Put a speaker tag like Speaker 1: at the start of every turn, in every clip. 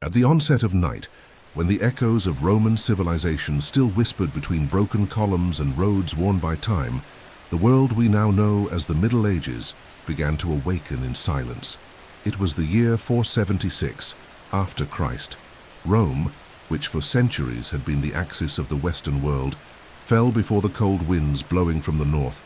Speaker 1: At the onset of night, when the echoes of Roman civilization still whispered between broken columns and roads worn by time, the world we now know as the Middle Ages began to awaken in silence. It was the year 476 after Christ. Rome, which for centuries had been the axis of the Western world, fell before the cold winds blowing from the north,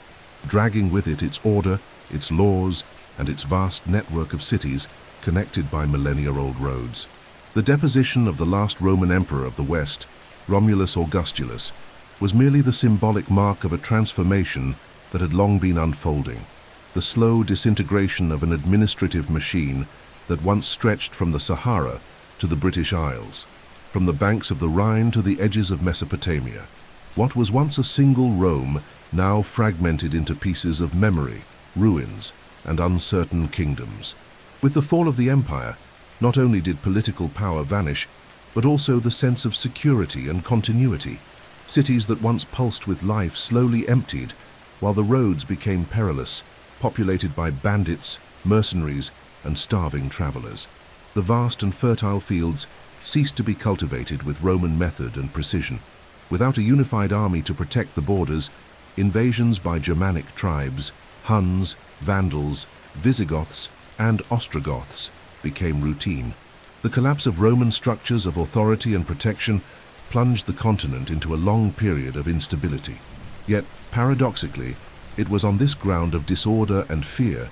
Speaker 1: dragging with it its order, its laws, and its vast network of cities connected by millennia-old roads. The deposition of the last Roman emperor of the West, Romulus Augustulus, was merely the symbolic mark of a transformation that had long been unfolding, the slow disintegration of an administrative machine that once stretched from the Sahara to the British Isles, from the banks of the Rhine to the edges of Mesopotamia. What was once a single Rome now fragmented into pieces of memory, ruins, and uncertain kingdoms. With the fall of the empire, not only did political power vanish, but also the sense of security and continuity. Cities that once pulsed with life slowly emptied, while the roads became perilous, populated by bandits, mercenaries, and starving travelers. The vast and fertile fields ceased to be cultivated with Roman method and precision. Without a unified army to protect the borders, invasions by Germanic tribes, Huns, Vandals, Visigoths, and Ostrogoths became routine. The collapse of Roman structures of authority and protection plunged the continent into a long period of instability. Yet, paradoxically, it was on this ground of disorder and fear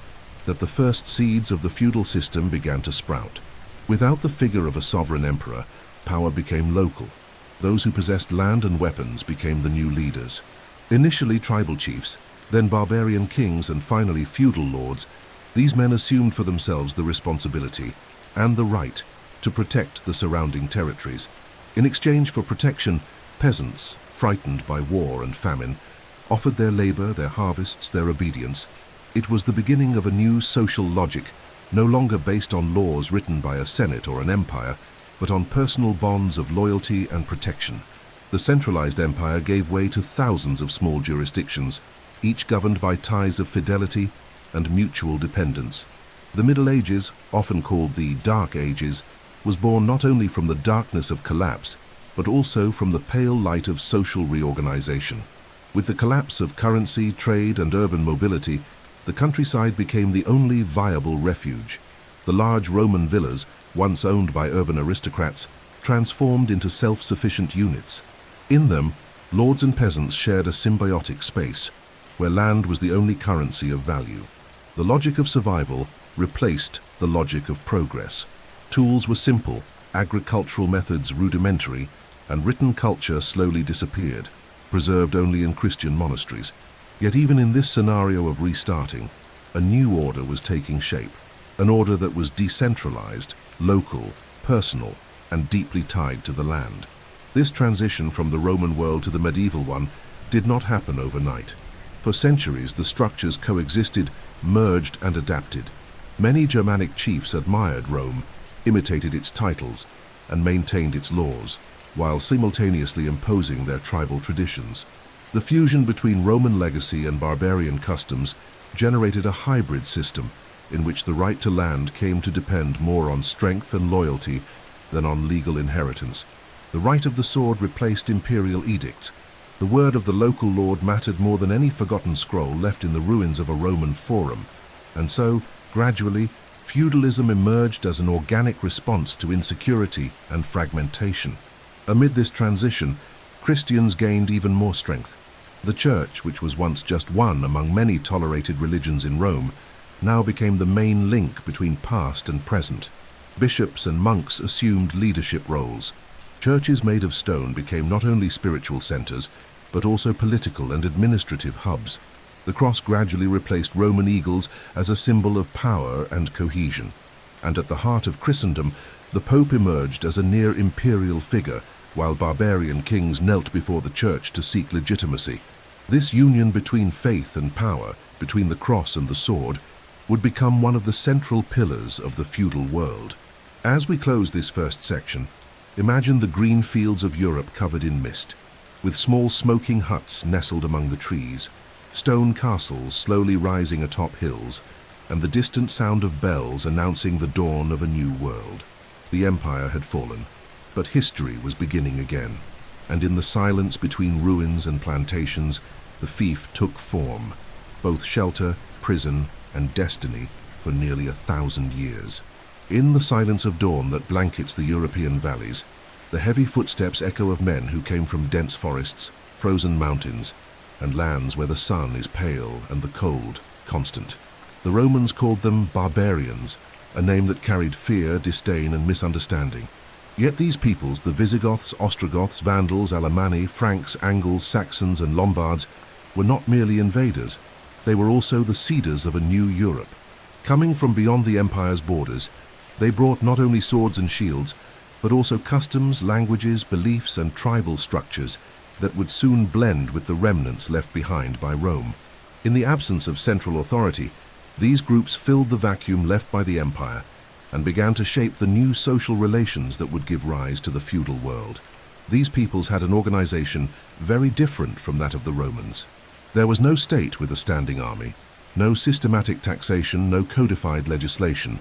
Speaker 1: that the first seeds of the feudal system began to sprout. Without the figure of a sovereign emperor, power became local. Those who possessed land and weapons became the new leaders. Initially tribal chiefs, then barbarian kings, and finally feudal lords, these men assumed for themselves the responsibility and the right to protect the surrounding territories. In exchange for protection, peasants, frightened by war and famine, offered their labor, their harvests, their obedience. It was the beginning of a new social logic, no longer based on laws written by a senate or an empire, but on personal bonds of loyalty and protection. The centralized empire gave way to thousands of small jurisdictions, each governed by ties of fidelity and mutual dependence. The Middle Ages, often called the Dark Ages, was born not only from the darkness of collapse, but also from the pale light of social reorganization. With the collapse of currency, trade, and urban mobility, the countryside became the only viable refuge. The large Roman villas, once owned by urban aristocrats, transformed into self-sufficient units. In them, lords and peasants shared a symbiotic space, where land was the only currency of value. The logic of survival replaced the logic of progress. Tools were simple, agricultural methods rudimentary, and written culture slowly disappeared, preserved only in Christian monasteries. Yet even in this scenario of restarting, a new order was taking shape, an order that was decentralized, local, personal, and deeply tied to the land. This transition from the Roman world to the medieval one did not happen overnight. For centuries, the structures coexisted, merged, and adapted. Many Germanic chiefs admired Rome, imitated its titles, and maintained its laws, while simultaneously imposing their tribal traditions. The fusion between Roman legacy and barbarian customs generated a hybrid system in which the right to land came to depend more on strength and loyalty than on legal inheritance. The right of the sword replaced imperial edicts. The word of the local lord mattered more than any forgotten scroll left in the ruins of a Roman forum. And so, gradually, feudalism emerged as an organic response to insecurity and fragmentation. Amid this transition, Christians gained even more strength. The Church, which was once just one among many tolerated religions in Rome, now became the main link between past and present. Bishops and monks assumed leadership roles. Churches made of stone became not only spiritual centers, but also political and administrative hubs. The cross gradually replaced Roman eagles as a symbol of power and cohesion. And at the heart of Christendom, the Pope emerged as a near-imperial figure, while barbarian kings knelt before the Church to seek legitimacy. This union between faith and power, between the cross and the sword, would become one of the central pillars of the feudal world. As we close this first section, imagine the green fields of Europe covered in mist, with small smoking huts nestled among the trees, stone castles slowly rising atop hills, and the distant sound of bells announcing the dawn of a new world. The empire had fallen, but history was beginning again, and in the silence between ruins and plantations, the fief took form, both shelter, prison, and destiny for nearly 1,000 years. In the silence of dawn that blankets the European valleys, the heavy footsteps echo of men who came from dense forests, frozen mountains, and lands where the sun is pale and the cold constant. The Romans called them barbarians, a name that carried fear, disdain, and misunderstanding. Yet these peoples, the Visigoths, Ostrogoths, Vandals, Alemanni, Franks, Angles, Saxons, and Lombards, were not merely invaders. They were also the seeders of a new Europe. Coming from beyond the empire's borders, they brought not only swords and shields, but also customs, languages, beliefs, and tribal structures that would soon blend with the remnants left behind by Rome. In the absence of central authority, these groups filled the vacuum left by the empire and began to shape the new social relations that would give rise to the feudal world. These peoples had an organization very different from that of the Romans. There was no state with a standing army, no systematic taxation, no codified legislation.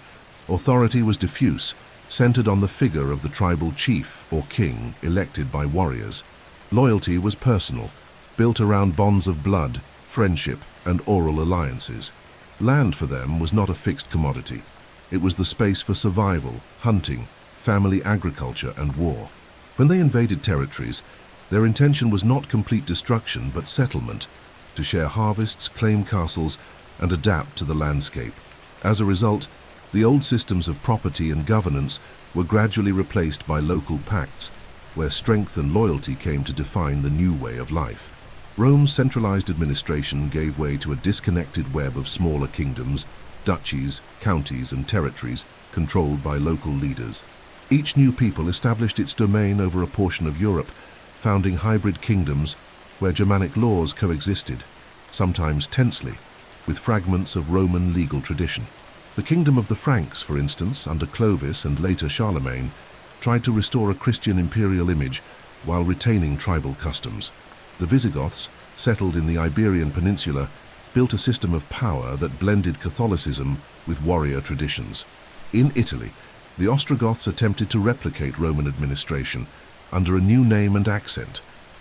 Speaker 1: Authority was diffuse, centered on the figure of the tribal chief or king elected by warriors. Loyalty was personal, built around bonds of blood, friendship, and oral alliances. Land for them was not a fixed commodity. It was the space for survival, hunting, family agriculture, and war. When they invaded territories, their intention was not complete destruction but settlement, to share harvests, claim castles, and adapt to the landscape. As a result, the old systems of property and governance were gradually replaced by local pacts, where strength and loyalty came to define the new way of life. Rome's centralized administration gave way to a disconnected web of smaller kingdoms, duchies, counties, and territories controlled by local leaders. Each new people established its domain over a portion of Europe, founding hybrid kingdoms where Germanic laws coexisted, sometimes tensely, with fragments of Roman legal tradition. The kingdom of the Franks, for instance, under Clovis and later Charlemagne, tried to restore a Christian imperial image while retaining tribal customs. The Visigoths, settled in the Iberian Peninsula, built a system of power that blended Catholicism with warrior traditions. In Italy, the Ostrogoths attempted to replicate Roman administration under a new name and accent,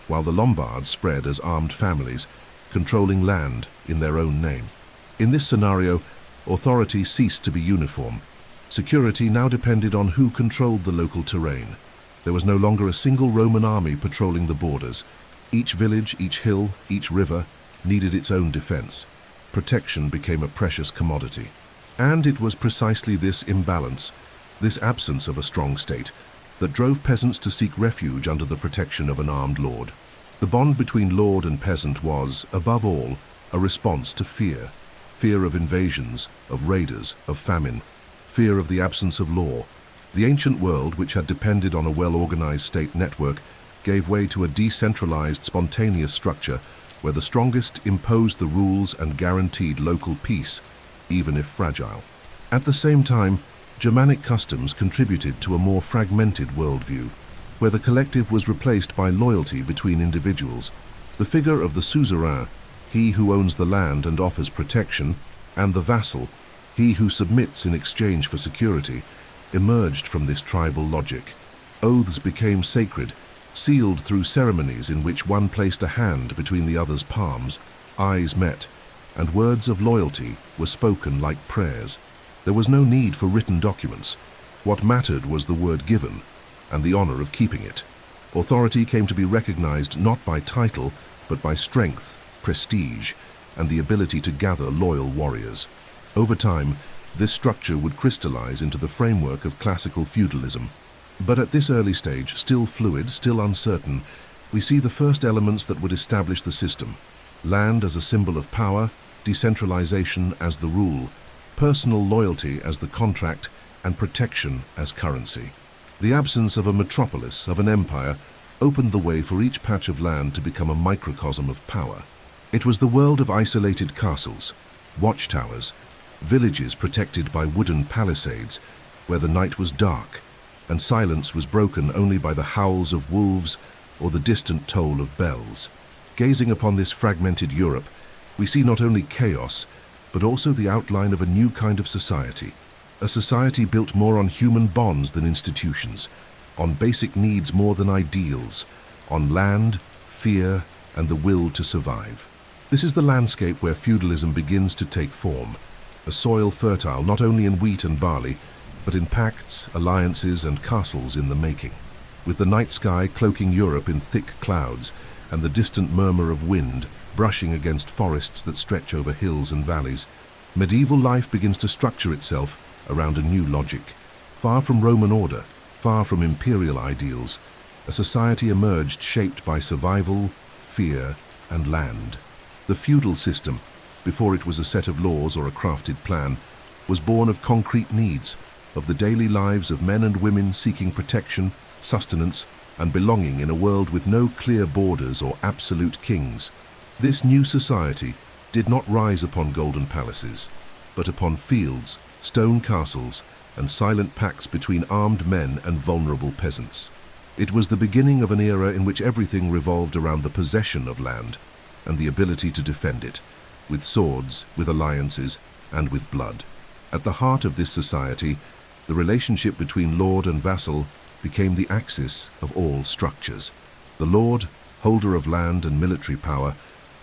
Speaker 1: while the Lombards spread as armed families, controlling land in their own name. In this scenario, authority ceased to be uniform. Security now depended on who controlled the local terrain. There was no longer a single Roman army patrolling the borders. Each village, each hill, each river needed its own defense. Protection became a precious commodity. And it was precisely this imbalance, this absence of a strong state, that drove peasants to seek refuge under the protection of an armed lord. The bond between lord and peasant was, above all, a response to fear. Fear of invasions, of raiders, of famine, fear of the absence of law. The ancient world, which had depended on a well-organized state network, gave way to a decentralized, spontaneous structure where the strongest imposed the rules and guaranteed local peace, even if fragile. At the same time, Germanic customs contributed to a more fragmented worldview, where the collective was replaced by loyalty between individuals. The figure of the suzerain, he who owns the land and offers protection, and the vassal, he who submits in exchange for security, emerged from this tribal logic. Oaths became sacred, sealed through ceremonies in which one placed a hand between the other's palms, eyes met, and words of loyalty were spoken like prayers. There was no need for written documents. What mattered was the word given, and the honor of keeping it. Authority came to be recognized not by title, but by strength, prestige, and the ability to gather loyal warriors. Over time, this structure would crystallize into the framework of classical feudalism. But at this early stage, still fluid, still uncertain, we see the first elements that would establish the system. Land as a symbol of power, decentralization as the rule, personal loyalty as the contract, and protection as currency. The absence of a metropolis, of an empire, opened the way for each patch of land to become a microcosm of power. It was the world of isolated castles, watchtowers, villages protected by wooden palisades, where the night was dark, and silence was broken only by the howls of wolves or the distant toll of bells. Gazing upon this fragmented Europe, we see not only chaos, but also the outline of a new kind of society, a society built more on human bonds than institutions, on basic needs more than ideals, on land, fear, and the will to survive. This is the landscape where feudalism begins to take form, a soil fertile not only in wheat and barley, but in pacts, alliances, and castles in the making. With the night sky cloaking Europe in thick clouds, and the distant murmur of wind brushing against forests that stretch over hills and valleys, medieval life begins to structure itself around a new logic. Far from Roman order, far from imperial ideals, a society emerged shaped by survival, fear, and land. The feudal system, before it was a set of laws or a crafted plan, was born of concrete needs, of the daily lives of men and women seeking protection, sustenance, and belonging in a world with no clear borders or absolute kings. This new society did not rise upon golden palaces, but upon fields, stone castles, and silent pacts between armed men and vulnerable peasants. It was the beginning of an era in which everything revolved around the possession of land and the ability to defend it, with swords, with alliances, and with blood. At the heart of this society, the relationship between lord and vassal became the axis of all structures. The lord, holder of land and military power,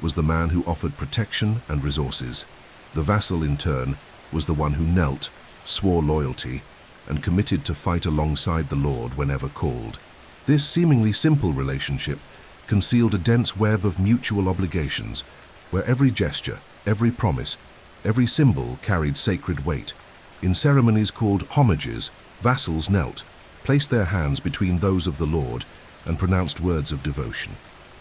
Speaker 1: was the man who offered protection and resources. The vassal, in turn, was the one who knelt, swore loyalty, and committed to fight alongside the lord whenever called. This seemingly simple relationship concealed a dense web of mutual obligations, where every gesture, every promise, every symbol carried sacred weight. In ceremonies called homages, vassals knelt, placed their hands between those of the lord, and pronounced words of devotion.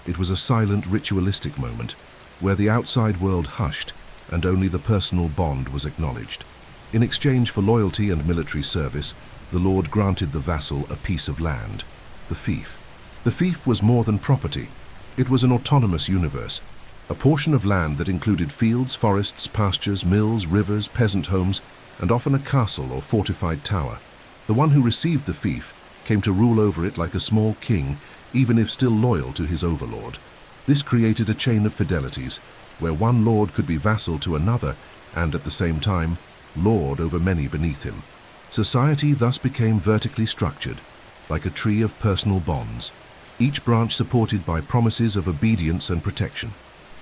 Speaker 1: It was a silent, ritualistic moment, where the outside world hushed and only the personal bond was acknowledged. In exchange for loyalty and military service, the lord granted the vassal a piece of land, the fief. The fief was more than property. It was an autonomous universe, a portion of land that included fields, forests, pastures, mills, rivers, peasant homes, and often a castle or fortified tower. The one who received the fief came to rule over it like a small king, even if still loyal to his overlord. This created a chain of fidelities, where one lord could be vassal to another and, at the same time, lord over many beneath him. Society thus became vertically structured, like a tree of personal bonds, each branch supported by promises of obedience and protection.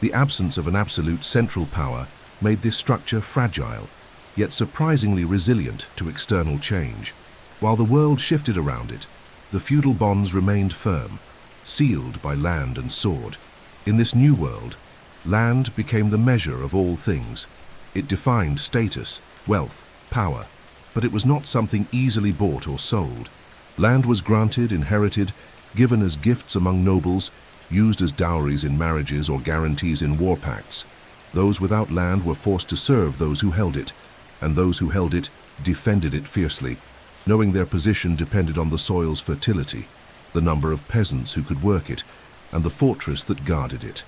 Speaker 1: The absence of an absolute central power made this structure fragile, yet surprisingly resilient to external change. While the world shifted around it, the feudal bonds remained firm, sealed by land and sword. In this new world, land became the measure of all things. It defined status, wealth, power, but it was not something easily bought or sold. Land was granted, inherited, given as gifts among nobles, used as dowries in marriages or guarantees in war pacts. Those without land were forced to serve those who held it, and those who held it defended it fiercely, knowing their position depended on the soil's fertility, the number of peasants who could work it, and the fortress that guarded it.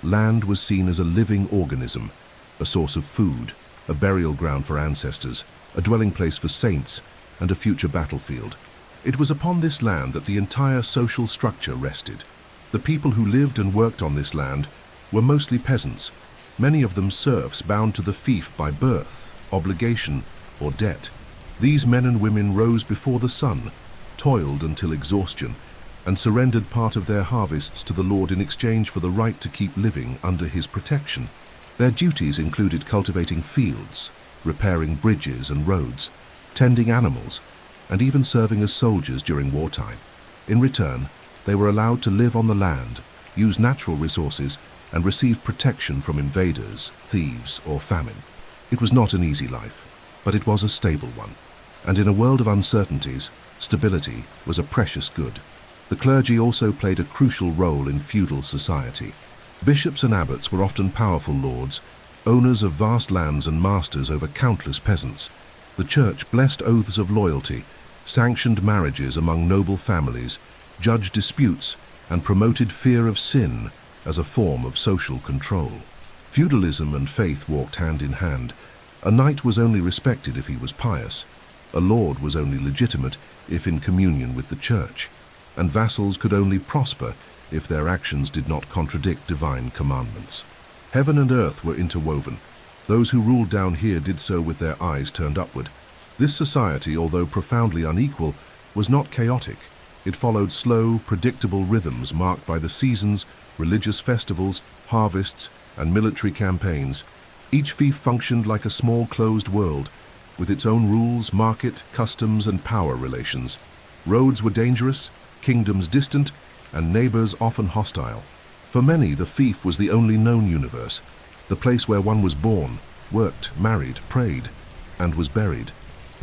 Speaker 1: Land was seen as a living organism, a source of food, a burial ground for ancestors, a dwelling place for saints, and a future battlefield. It was upon this land that the entire social structure rested. The people who lived and worked on this land were mostly peasants, many of them serfs bound to the fief by birth, obligation, or debt. These men and women rose before the sun, toiled until exhaustion, and surrendered part of their harvests to the Lord in exchange for the right to keep living under his protection. Their duties included cultivating fields, repairing bridges and roads, tending animals, and even serving as soldiers during wartime. In return, they were allowed to live on the land, use natural resources, and receive protection from invaders, thieves, or famine. It was not an easy life, but it was a stable one. And in a world of uncertainties, stability was a precious good. The clergy also played a crucial role in feudal society. Bishops and abbots were often powerful lords, owners of vast lands and masters over countless peasants. The church blessed oaths of loyalty, sanctioned marriages among noble families, judged disputes, and promoted fear of sin as a form of social control. Feudalism and faith walked hand in hand. A knight was only respected if he was pious. A lord was only legitimate if in communion with the church. And vassals could only prosper if their actions did not contradict divine commandments. Heaven and earth were interwoven. Those who ruled down here did so with their eyes turned upward. This society, although profoundly unequal, was not chaotic. It followed slow, predictable rhythms marked by the seasons, religious festivals, harvests, and military campaigns. Each fief functioned like a small closed world, with its own rules, market, customs, and power relations. Roads were dangerous, kingdoms distant, and neighbors often hostile. For many, the fief was the only known universe, the place where one was born, worked, married, prayed, and was buried.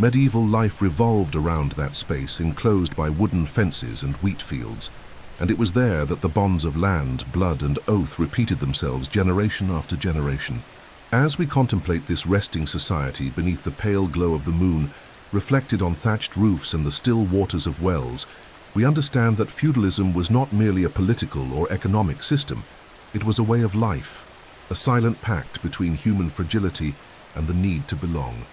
Speaker 1: Medieval life revolved around that space, enclosed by wooden fences and wheat fields, and it was there that the bonds of land, blood, and oath repeated themselves generation after generation. As we contemplate this resting society beneath the pale glow of the moon, reflected on thatched roofs and the still waters of wells, we understand that feudalism was not merely a political or economic system. It was a way of life, a silent pact between human fragility and the need to belong,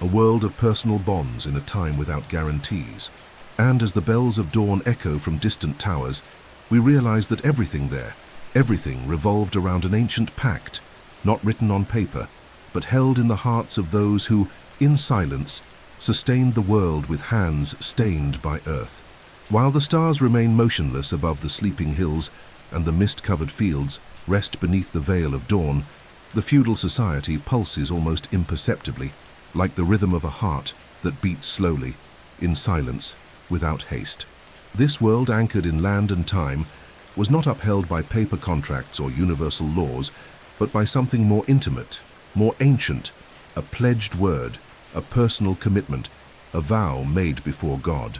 Speaker 1: a world of personal bonds in a time without guarantees. And as the bells of dawn echo from distant towers, we realize that everything there, everything revolved around an ancient pact, not written on paper, but held in the hearts of those who, in silence, sustained the world with hands stained by earth. While the stars remain motionless above the sleeping hills and the mist-covered fields rest beneath the veil of dawn, the feudal society pulses almost imperceptibly, like the rhythm of a heart that beats slowly, in silence, without haste. This world, anchored in land and time, was not upheld by paper contracts or universal laws, but by something more intimate, more ancient, a pledged word, a personal commitment, a vow made before God.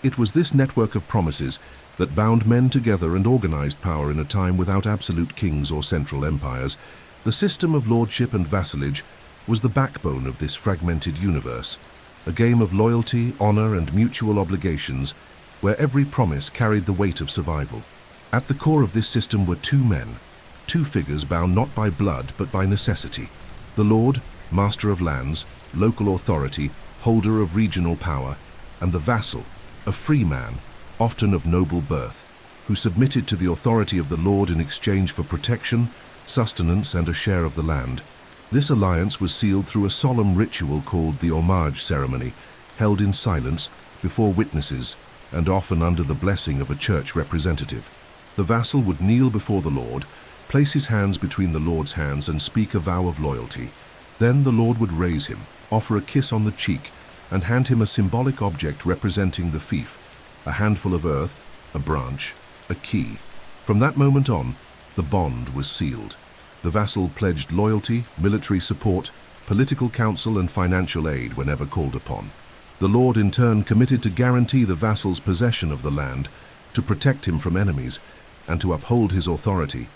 Speaker 1: It was this network of promises that bound men together and organized power in a time without absolute kings or central empires. The system of lordship and vassalage was the backbone of this fragmented universe, a game of loyalty, honor, and mutual obligations, where every promise carried the weight of survival. At the core of this system were two men, two figures bound not by blood but by necessity. The lord, master of lands, local authority, holder of regional power, and the vassal, a free man, often of noble birth, who submitted to the authority of the lord in exchange for protection, sustenance, and a share of the land. This alliance was sealed through a solemn ritual called the homage ceremony, held in silence, before witnesses, and often under the blessing of a church representative. The vassal would kneel before the lord, place his hands between the lord's hands, and speak a vow of loyalty. Then the lord would raise him, offer a kiss on the cheek, and hand him a symbolic object representing the fief, a handful of earth, a branch, a key. From that moment on, the bond was sealed. The vassal pledged loyalty, military support, political counsel, and financial aid whenever called upon. The lord in turn committed to guarantee the vassal's possession of the land, to protect him from enemies, and to uphold his authority.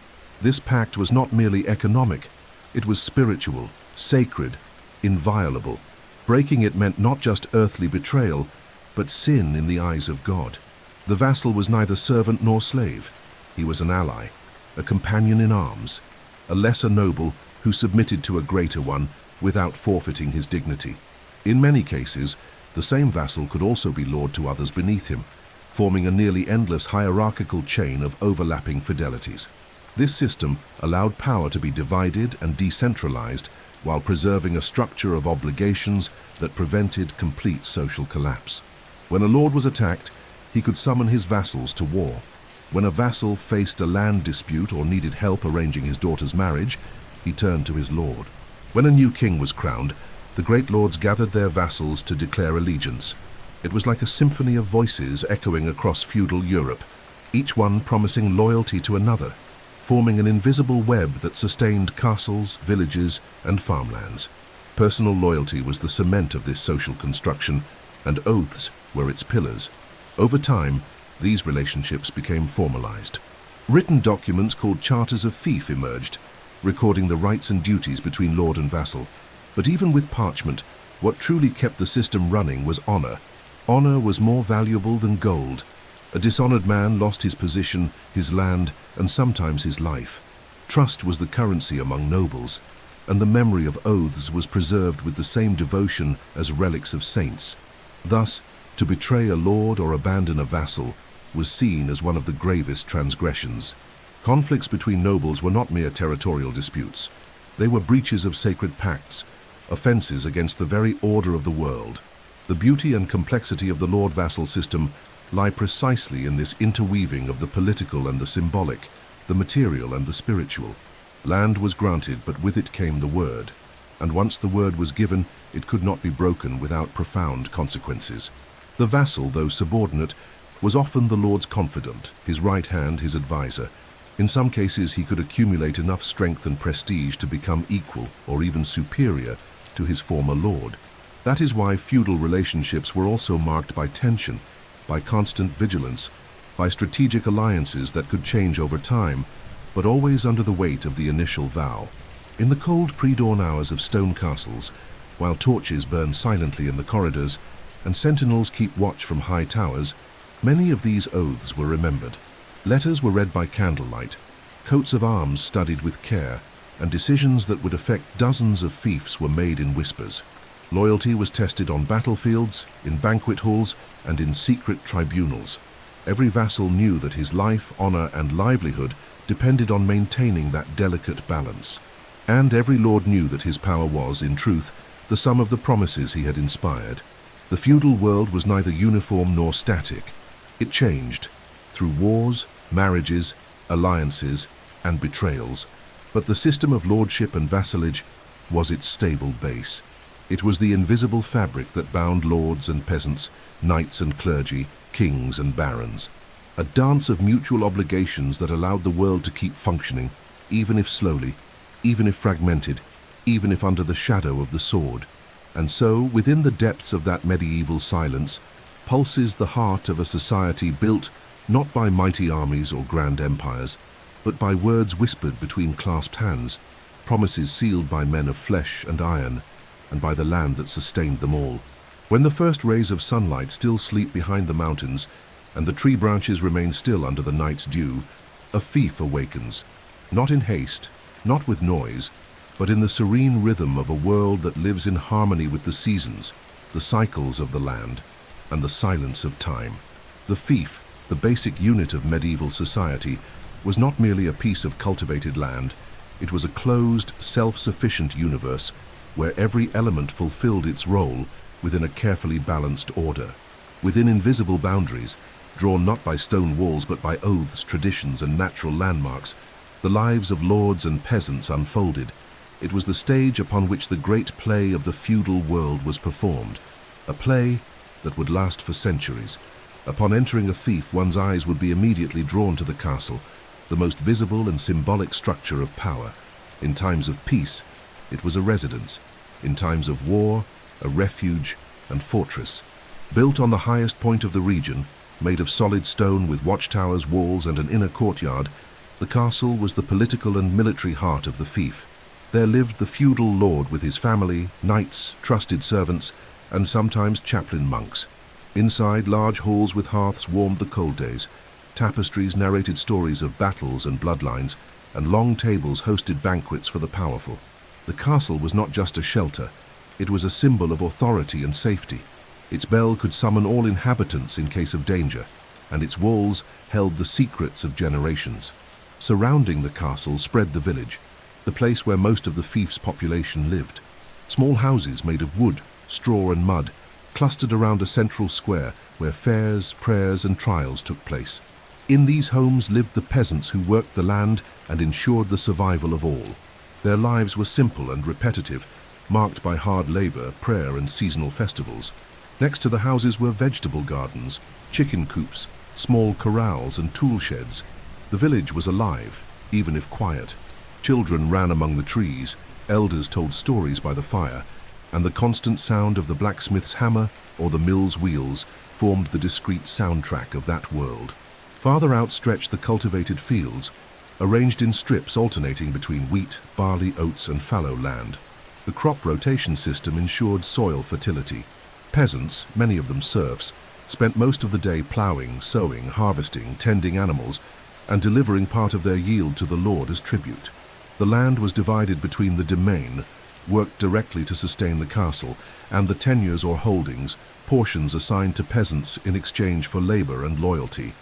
Speaker 1: This pact was not merely economic, it was spiritual, sacred, inviolable. Breaking it meant not just earthly betrayal, but sin in the eyes of God. The vassal was neither servant nor slave. He was an ally, a companion in arms, a lesser noble who submitted to a greater one without forfeiting his dignity. In many cases, the same vassal could also be lord to others beneath him, forming a nearly endless hierarchical chain of overlapping fidelities. This system allowed power to be divided and decentralized while preserving a structure of obligations that prevented complete social collapse. When a lord was attacked, he could summon his vassals to war. When a vassal faced a land dispute or needed help arranging his daughter's marriage, he turned to his lord. When a new king was crowned, the great lords gathered their vassals to declare allegiance. It was like a symphony of voices echoing across feudal Europe, each one promising loyalty to another, forming an invisible web that sustained castles, villages, and farmlands. Personal loyalty was the cement of this social construction, and oaths were its pillars. Over time, these relationships became formalized. Written documents called charters of fief emerged, recording the rights and duties between lord and vassal. But even with parchment, what truly kept the system running was honor. Honor was more valuable than gold. A dishonored man lost his position, his land, and sometimes his life. Trust was the currency among nobles, and the memory of oaths was preserved with the same devotion as relics of saints. Thus, to betray a lord or abandon a vassal was seen as one of the gravest transgressions. Conflicts between nobles were not mere territorial disputes. They were breaches of sacred pacts, offenses against the very order of the world. The beauty and complexity of the lord-vassal system lie precisely in this interweaving of the political and the symbolic, the material and the spiritual. Land was granted, but with it came the word. And once the word was given, it could not be broken without profound consequences. The vassal, though subordinate, was often the lord's confidant, his right hand, his advisor. In some cases, he could accumulate enough strength and prestige to become equal or even superior to his former lord. That is why feudal relationships were also marked by tension, by constant vigilance, by strategic alliances that could change over time, but always under the weight of the initial vow. In the cold pre-dawn hours of stone castles, while torches burn silently in the corridors and sentinels keep watch from high towers, many of these oaths were remembered. Letters were read by candlelight, coats of arms studied with care, and decisions that would affect dozens of fiefs were made in whispers. Loyalty was tested on battlefields, in banquet halls, and in secret tribunals. Every vassal knew that his life, honor, and livelihood depended on maintaining that delicate balance. And every lord knew that his power was, in truth, the sum of the promises he had inspired. The feudal world was neither uniform nor static. It changed, through wars, marriages, alliances, and betrayals. But the system of lordship and vassalage was its stable base. It was the invisible fabric that bound lords and peasants, knights and clergy, kings and barons. A dance of mutual obligations that allowed the world to keep functioning, even if slowly, even if fragmented, even if under the shadow of the sword. And so, within the depths of that medieval silence, pulses the heart of a society built not by mighty armies or grand empires, but by words whispered between clasped hands, promises sealed by men of flesh and iron, and by the land that sustained them all. When the first rays of sunlight still sleep behind the mountains, and the tree branches remain still under the night's dew, a fief awakens, not in haste, not with noise, but in the serene rhythm of a world that lives in harmony with the seasons, the cycles of the land, and the silence of time. The fief, the basic unit of medieval society, was not merely a piece of cultivated land. It was a closed, self-sufficient universe where every element fulfilled its role within a carefully balanced order. Within invisible boundaries, drawn not by stone walls but by oaths, traditions, and natural landmarks, the lives of lords and peasants unfolded. It was the stage upon which the great play of the feudal world was performed, a play that would last for centuries. Upon entering a fief, one's eyes would be immediately drawn to the castle, the most visible and symbolic structure of power. In times of peace, it was a residence. In times of war, a refuge and fortress. Built on the highest point of the region, made of solid stone with watchtowers, walls, and an inner courtyard, the castle was the political and military heart of the fief. There lived the feudal lord with his family, knights, trusted servants, and sometimes chaplain monks. Inside, large halls with hearths warmed the cold days. Tapestries narrated stories of battles and bloodlines, and long tables hosted banquets for the powerful. The castle was not just a shelter. It was a symbol of authority and safety. Its bell could summon all inhabitants in case of danger, and its walls held the secrets of generations. Surrounding the castle spread the village, the place where most of the fief's population lived. Small houses made of wood, straw, and mud clustered around a central square where fairs, prayers, and trials took place. In these homes lived the peasants who worked the land and ensured the survival of all. Their lives were simple and repetitive, marked by hard labor, prayer, and seasonal festivals. Next to the houses were vegetable gardens, chicken coops, small corrals, and tool sheds. The village was alive, even if quiet. Children ran among the trees, elders told stories by the fire, and the constant sound of the blacksmith's hammer or the mill's wheels formed the discreet soundtrack of that world. Farther out stretched the cultivated fields, arranged in strips alternating between wheat, barley, oats, and fallow land. The crop rotation system ensured soil fertility. Peasants, many of them serfs, spent most of the day ploughing, sowing, harvesting, tending animals, and delivering part of their yield to the lord as tribute. The land was divided between the domain, worked directly to sustain the castle, and the tenures or holdings, portions assigned to peasants in exchange for labor and loyalty.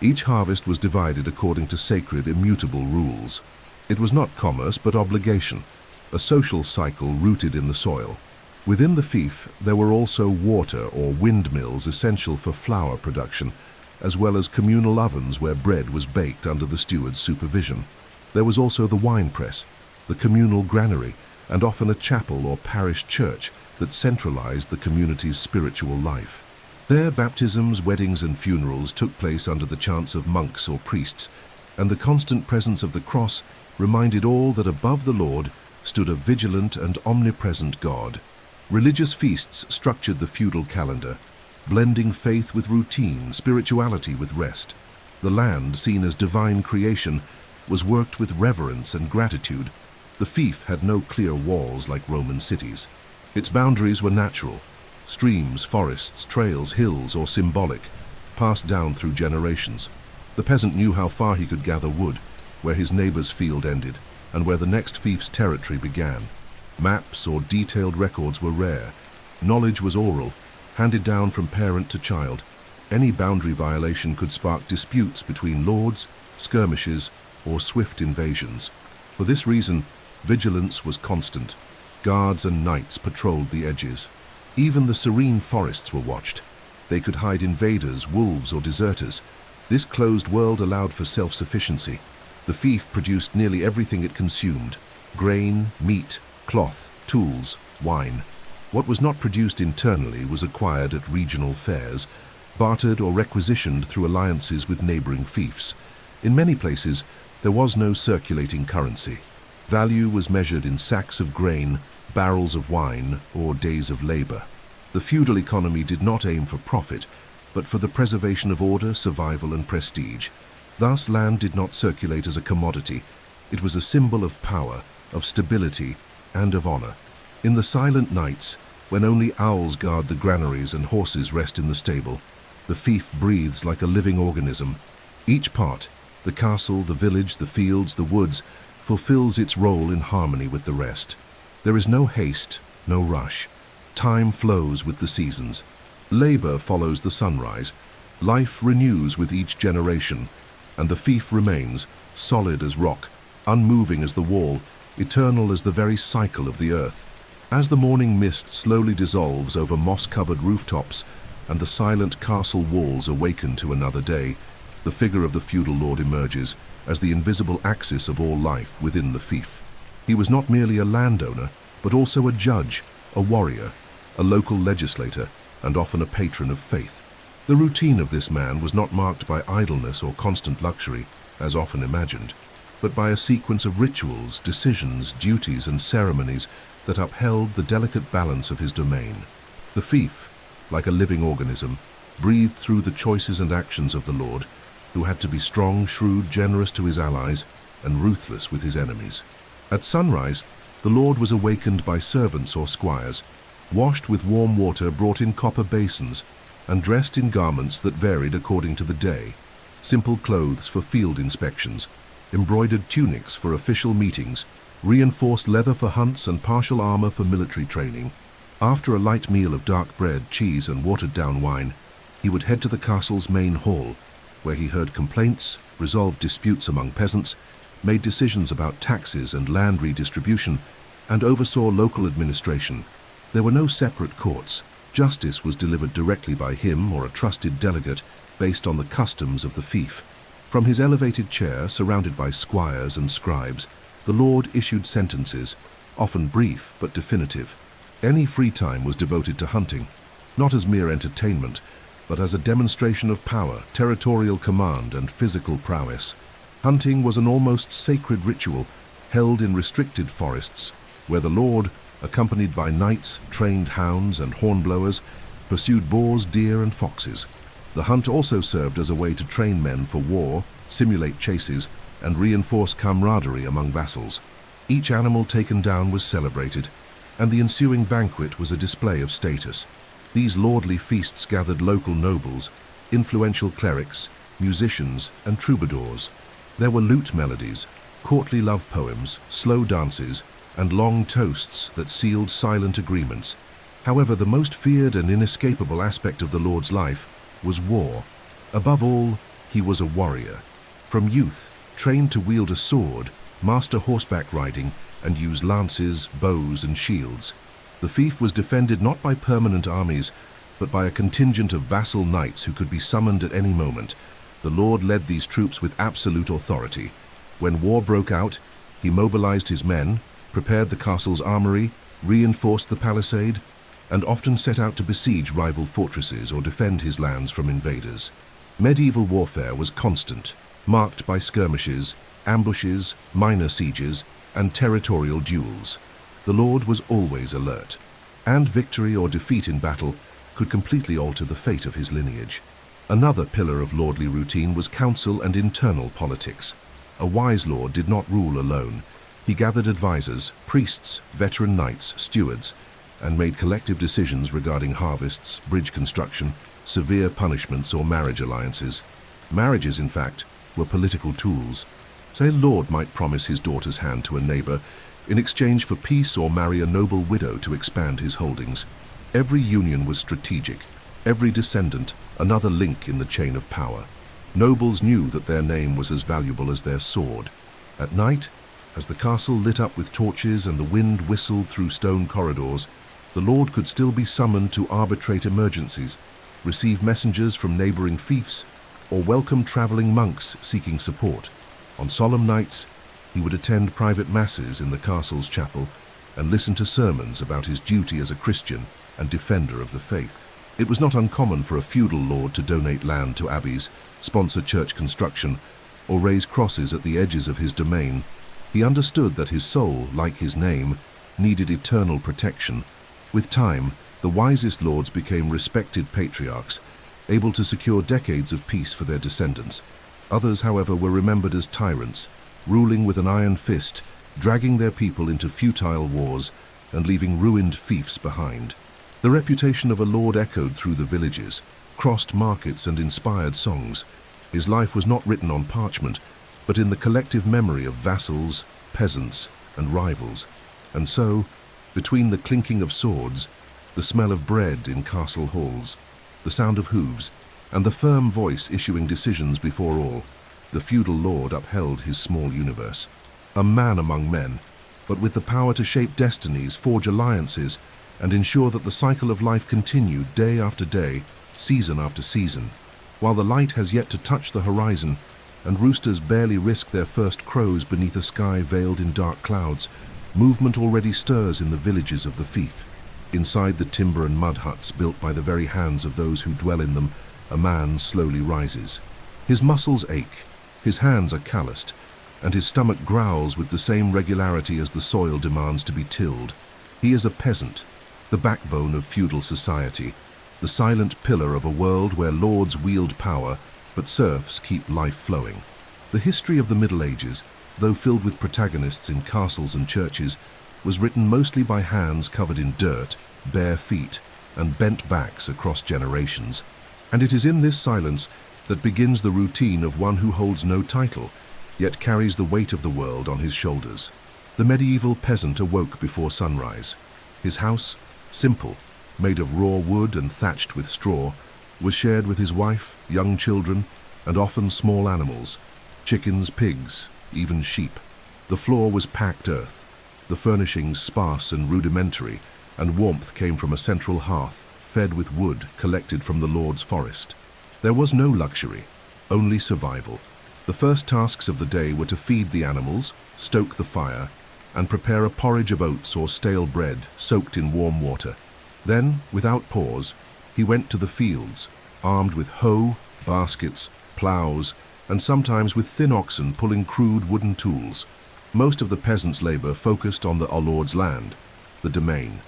Speaker 1: Each harvest was divided according to sacred, immutable rules. It was not commerce but obligation, a social cycle rooted in the soil. Within the fief, there were also water or windmills essential for flour production, as well as communal ovens where bread was baked under the steward's supervision. There was also the wine press, the communal granary, and often a chapel or parish church that centralized the community's spiritual life. There, baptisms, weddings, and funerals took place under the chants of monks or priests, and the constant presence of the cross reminded all that above the Lord stood a vigilant and omnipresent God. Religious feasts structured the feudal calendar, blending faith with routine, spirituality with rest. The land, seen as divine creation, was worked with reverence and gratitude. The fief had no clear walls like Roman cities. Its boundaries were natural: streams, forests, trails, hills, or symbolic, passed down through generations. The peasant knew how far he could gather wood, where his neighbor's field ended, and where the next fief's territory began. Maps or detailed records were rare. Knowledge was oral, handed down from parent to child. Any boundary violation could spark disputes between lords, skirmishes, or swift invasions. For this reason, vigilance was constant. Guards and knights patrolled the edges. Even the serene forests were watched. They could hide invaders, wolves, or deserters. This closed world allowed for self-sufficiency. The fief produced nearly everything it consumed: grain, meat, cloth, tools, wine. What was not produced internally was acquired at regional fairs, bartered or requisitioned through alliances with neighboring fiefs. In many places, there was no circulating currency. Value was measured in sacks of grain, barrels of wine, or days of labor. The feudal economy did not aim for profit, but for the preservation of order, survival, and prestige. Thus, land did not circulate as a commodity. It was a symbol of power, of stability, and of honor. In the silent nights, when only owls guard the granaries and horses rest in the stable, the fief breathes like a living organism. Each part, the castle, the village, the fields, the woods, fulfills its role in harmony with the rest. There is no haste, no rush. Time flows with the seasons. Labor follows the sunrise. Life renews with each generation, and the fief remains, solid as rock, unmoving as the wall, eternal as the very cycle of the earth. As the morning mist slowly dissolves over moss-covered rooftops and the silent castle walls awaken to another day, the figure of the feudal lord emerges as the invisible axis of all life within the fief. He was not merely a landowner, but also a judge, a warrior, a local legislator, and often a patron of faith. The routine of this man was not marked by idleness or constant luxury, as often imagined, but by a sequence of rituals, decisions, duties, and ceremonies that upheld the delicate balance of his domain. The fief, like a living organism, breathed through the choices and actions of the lord, who had to be strong, shrewd, generous to his allies, and ruthless with his enemies. At sunrise, the lord was awakened by servants or squires, washed with warm water brought in copper basins, and dressed in garments that varied according to the day: simple clothes for field inspections, embroidered tunics for official meetings, reinforced leather for hunts, and partial armor for military training. After a light meal of dark bread, cheese, and watered-down wine, he would head to the castle's main hall, where he heard complaints, resolved disputes among peasants, made decisions about taxes and land redistribution, and oversaw local administration. There were no separate courts. Justice was delivered directly by him or a trusted delegate based on the customs of the fief. From his elevated chair, surrounded by squires and scribes, the lord issued sentences, often brief but definitive. Any free time was devoted to hunting, not as mere entertainment, but as a demonstration of power, territorial command, and physical prowess. Hunting was an almost sacred ritual held in restricted forests, where the lord, accompanied by knights, trained hounds, and hornblowers, pursued boars, deer, and foxes. The hunt also served as a way to train men for war, simulate chases, and reinforce camaraderie among vassals. Each animal taken down was celebrated, and the ensuing banquet was a display of status. These lordly feasts gathered local nobles, influential clerics, musicians, and troubadours. There were lute melodies, courtly love poems, slow dances, and long toasts that sealed silent agreements. However, the most feared and inescapable aspect of the lord's life was war. Above all, he was a warrior. From youth, trained to wield a sword, master horseback riding, and use lances, bows, and shields. The fief was defended not by permanent armies, but by a contingent of vassal knights who could be summoned at any moment. The lord led these troops with absolute authority. When war broke out, he mobilized his men, prepared the castle's armory, reinforced the palisade, and often set out to besiege rival fortresses or defend his lands from invaders. Medieval warfare was constant, marked by skirmishes, ambushes, minor sieges, and territorial duels. The lord was always alert, and victory or defeat in battle could completely alter the fate of his lineage. Another pillar of lordly routine was council and internal politics. A wise lord did not rule alone. He gathered advisors, priests, veteran knights, stewards, and made collective decisions regarding harvests, bridge construction, severe punishments, or marriage alliances. Marriages, in fact, were political tools. Say a lord might promise his daughter's hand to a neighbor in exchange for peace, or marry a noble widow to expand his holdings. Every union was strategic, every descendant another link in the chain of power. Nobles knew that their name was as valuable as their sword. At night, as the castle lit up with torches and the wind whistled through stone corridors, the lord could still be summoned to arbitrate emergencies, receive messengers from neighboring fiefs, or welcome traveling monks seeking support. On solemn nights, he would attend private masses in the castle's chapel and listen to sermons about his duty as a Christian and defender of the faith. It was not uncommon for a feudal lord to donate land to abbeys, sponsor church construction, or raise crosses at the edges of his domain. He understood that his soul, like his name, needed eternal protection. With time, the wisest lords became respected patriarchs, able to secure decades of peace for their descendants. Others, however, were remembered as tyrants, ruling with an iron fist, dragging their people into futile wars and leaving ruined fiefs behind. The reputation of a lord echoed through the villages, crossed markets, and inspired songs. His life was not written on parchment, but in the collective memory of vassals, peasants, and rivals. And so, between the clinking of swords, the smell of bread in castle halls, the sound of hooves, and the firm voice issuing decisions before all, the feudal lord upheld his small universe. A man among men, but with the power to shape destinies, forge alliances, and ensure that the cycle of life continued day after day, season after season. While the light has yet to touch the horizon, and roosters barely risk their first crows beneath a sky veiled in dark clouds, movement already stirs in the villages of the fief. Inside the timber and mud huts built by the very hands of those who dwell in them, a man slowly rises. His muscles ache, his hands are calloused, and his stomach growls with the same regularity as the soil demands to be tilled. He is a peasant, the backbone of feudal society, the silent pillar of a world where lords wield power, but serfs keep life flowing. The history of the Middle Ages, though filled with protagonists in castles and churches, was written mostly by hands covered in dirt, bare feet, and bent backs across generations. And it is in this silence that begins the routine of one who holds no title, yet carries the weight of the world on his shoulders. The medieval peasant awoke before sunrise. His house, simple, made of raw wood and thatched with straw, was shared with his wife, young children, and often small animals, chickens, pigs, even sheep. The floor was packed earth, the furnishings sparse and rudimentary, and warmth came from a central hearth, fed with wood collected from the lord's forest. There was no luxury, only survival. The first tasks of the day were to feed the animals, stoke the fire, and prepare a porridge of oats or stale bread soaked in warm water. Then, without pause, he went to the fields, armed with hoe, baskets, plows, and sometimes with thin oxen pulling crude wooden tools. Most of the peasants' labor focused on the lord's land, the domain.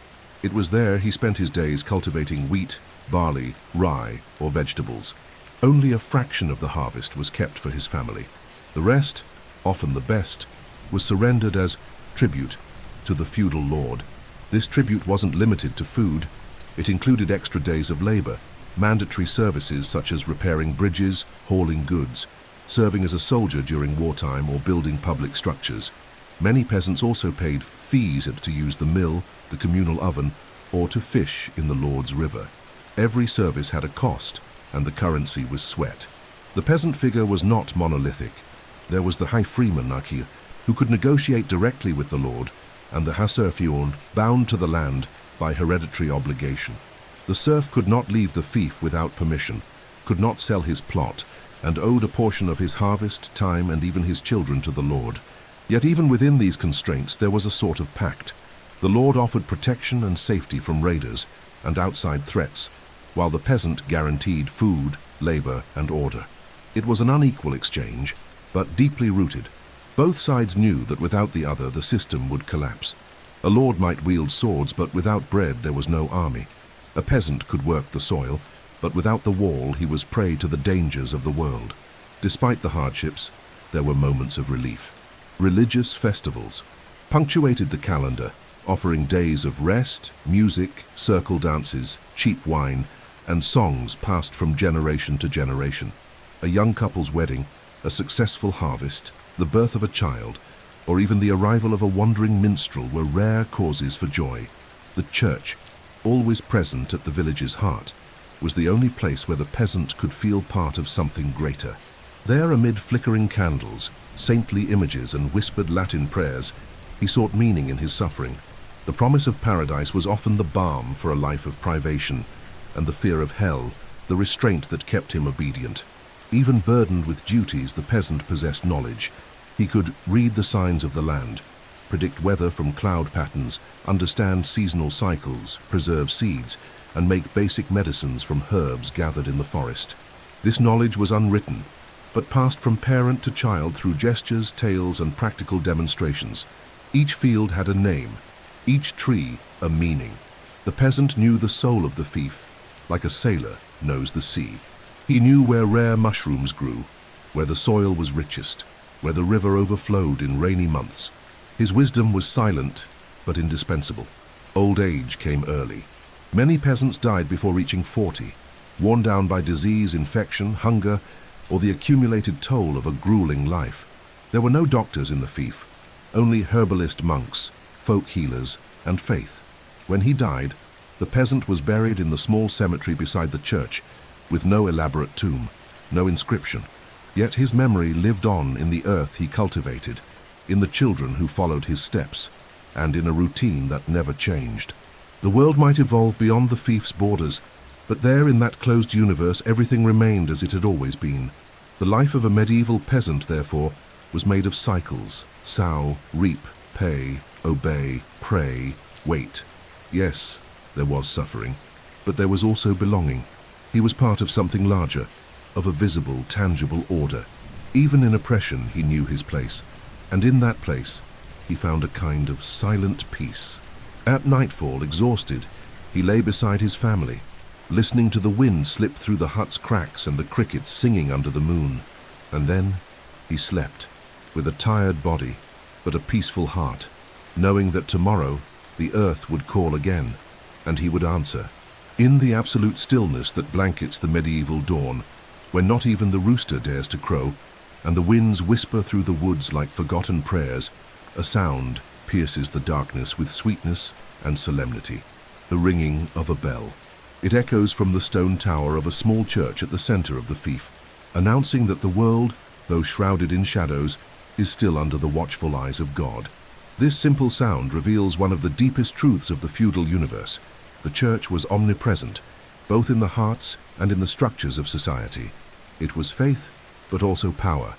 Speaker 1: It was there he spent his days cultivating wheat, barley, rye, or vegetables. Only a fraction of the harvest was kept for his family. The rest, often the best, was surrendered as tribute to the feudal lord. This tribute wasn't limited to food. It included extra days of labor, mandatory services such as repairing bridges, hauling goods, serving as a soldier during wartime, or building public structures. Many peasants also paid fees to use the mill, the communal oven, or to fish in the Lord's river. Every service had a cost, and the currency was sweat. The peasant figure was not monolithic. There was the high freeman, who could negotiate directly with the lord, and the Haserfion, bound to the land, by hereditary obligation. The serf could not leave the fief without permission, could not sell his plot, and owed a portion of his harvest, time, and even his children to the lord. Yet even within these constraints there was a sort of pact. The lord offered protection and safety from raiders and outside threats, while the peasant guaranteed food, labor, and order. It was an unequal exchange, but deeply rooted. Both sides knew that without the other the system would collapse. A lord might wield swords, but without bread there was no army. A peasant could work the soil, but without the wall he was prey to the dangers of the world. Despite the hardships, there were moments of relief. Religious festivals punctuated the calendar, offering days of rest, music, circle dances, cheap wine, and songs passed from generation to generation. A young couple's wedding, a successful harvest, the birth of a child, or even the arrival of a wandering minstrel were rare causes for joy. The church, always present at the village's heart, was the only place where the peasant could feel part of something greater. There, amid flickering candles, saintly images, and whispered Latin prayers, he sought meaning in his suffering. The promise of paradise was often the balm for a life of privation, and the fear of hell, the restraint that kept him obedient. Even burdened with duties, the peasant possessed knowledge. He could read the signs of the land, predict weather from cloud patterns, understand seasonal cycles, preserve seeds, and make basic medicines from herbs gathered in the forest. This knowledge was unwritten, but passed from parent to child through gestures, tales, and practical demonstrations. Each field had a name, each tree a meaning. The peasant knew the soul of the fief, like a sailor knows the sea. He knew where rare mushrooms grew, where the soil was richest, where the river overflowed in rainy months. His wisdom was silent, but indispensable. Old age came early. Many peasants died before reaching 40, worn down by disease, infection, hunger, or the accumulated toll of a grueling life. There were no doctors in the fief, only herbalist monks, folk healers, and faith. When he died, the peasant was buried in the small cemetery beside the church, with no elaborate tomb, no inscription. Yet his memory lived on in the earth he cultivated, in the children who followed his steps, and in a routine that never changed. The world might evolve beyond the fief's borders, but there in that closed universe everything remained as it had always been. The life of a medieval peasant, therefore, was made of cycles: sow, reap, pay, obey, pray, wait. Yes, there was suffering, but there was also belonging. He was part of something larger, of a visible, tangible order. Even in oppression he knew his place, and in that place he found a kind of silent peace. At nightfall, exhausted, he lay beside his family, listening to the wind slip through the hut's cracks and the crickets singing under the moon. And then he slept, with a tired body, but a peaceful heart, knowing that tomorrow the earth would call again, and he would answer. In the absolute stillness that blankets the medieval dawn, when not even the rooster dares to crow, and the winds whisper through the woods like forgotten prayers, a sound pierces the darkness with sweetness and solemnity, the ringing of a bell. It echoes from the stone tower of a small church at the center of the fief, announcing that the world, though shrouded in shadows, is still under the watchful eyes of God. This simple sound reveals one of the deepest truths of the feudal universe. The church was omnipresent, both in the hearts and in the structures of society. It was faith, but also power.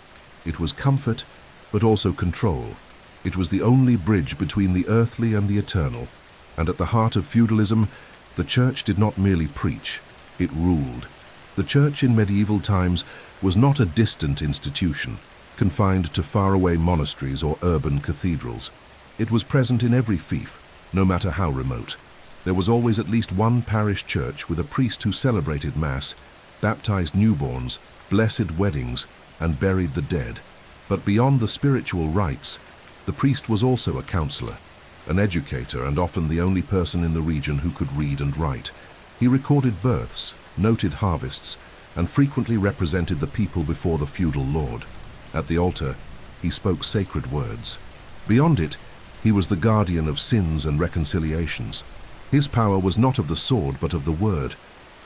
Speaker 1: It was comfort, but also control. It was the only bridge between the earthly and the eternal. And at the heart of feudalism, the church did not merely preach, it ruled. The church in medieval times was not a distant institution, confined to faraway monasteries or urban cathedrals. It was present in every fief, no matter how remote. There was always at least one parish church with a priest who celebrated Mass, baptized newborns, blessed weddings, and buried the dead. But beyond the spiritual rites, the priest was also a counselor, an educator, and often the only person in the region who could read and write. He recorded births, noted harvests, and frequently represented the people before the feudal lord. At the altar, he spoke sacred words. Beyond it, he was the guardian of sins and reconciliations. His power was not of the sword but of the word,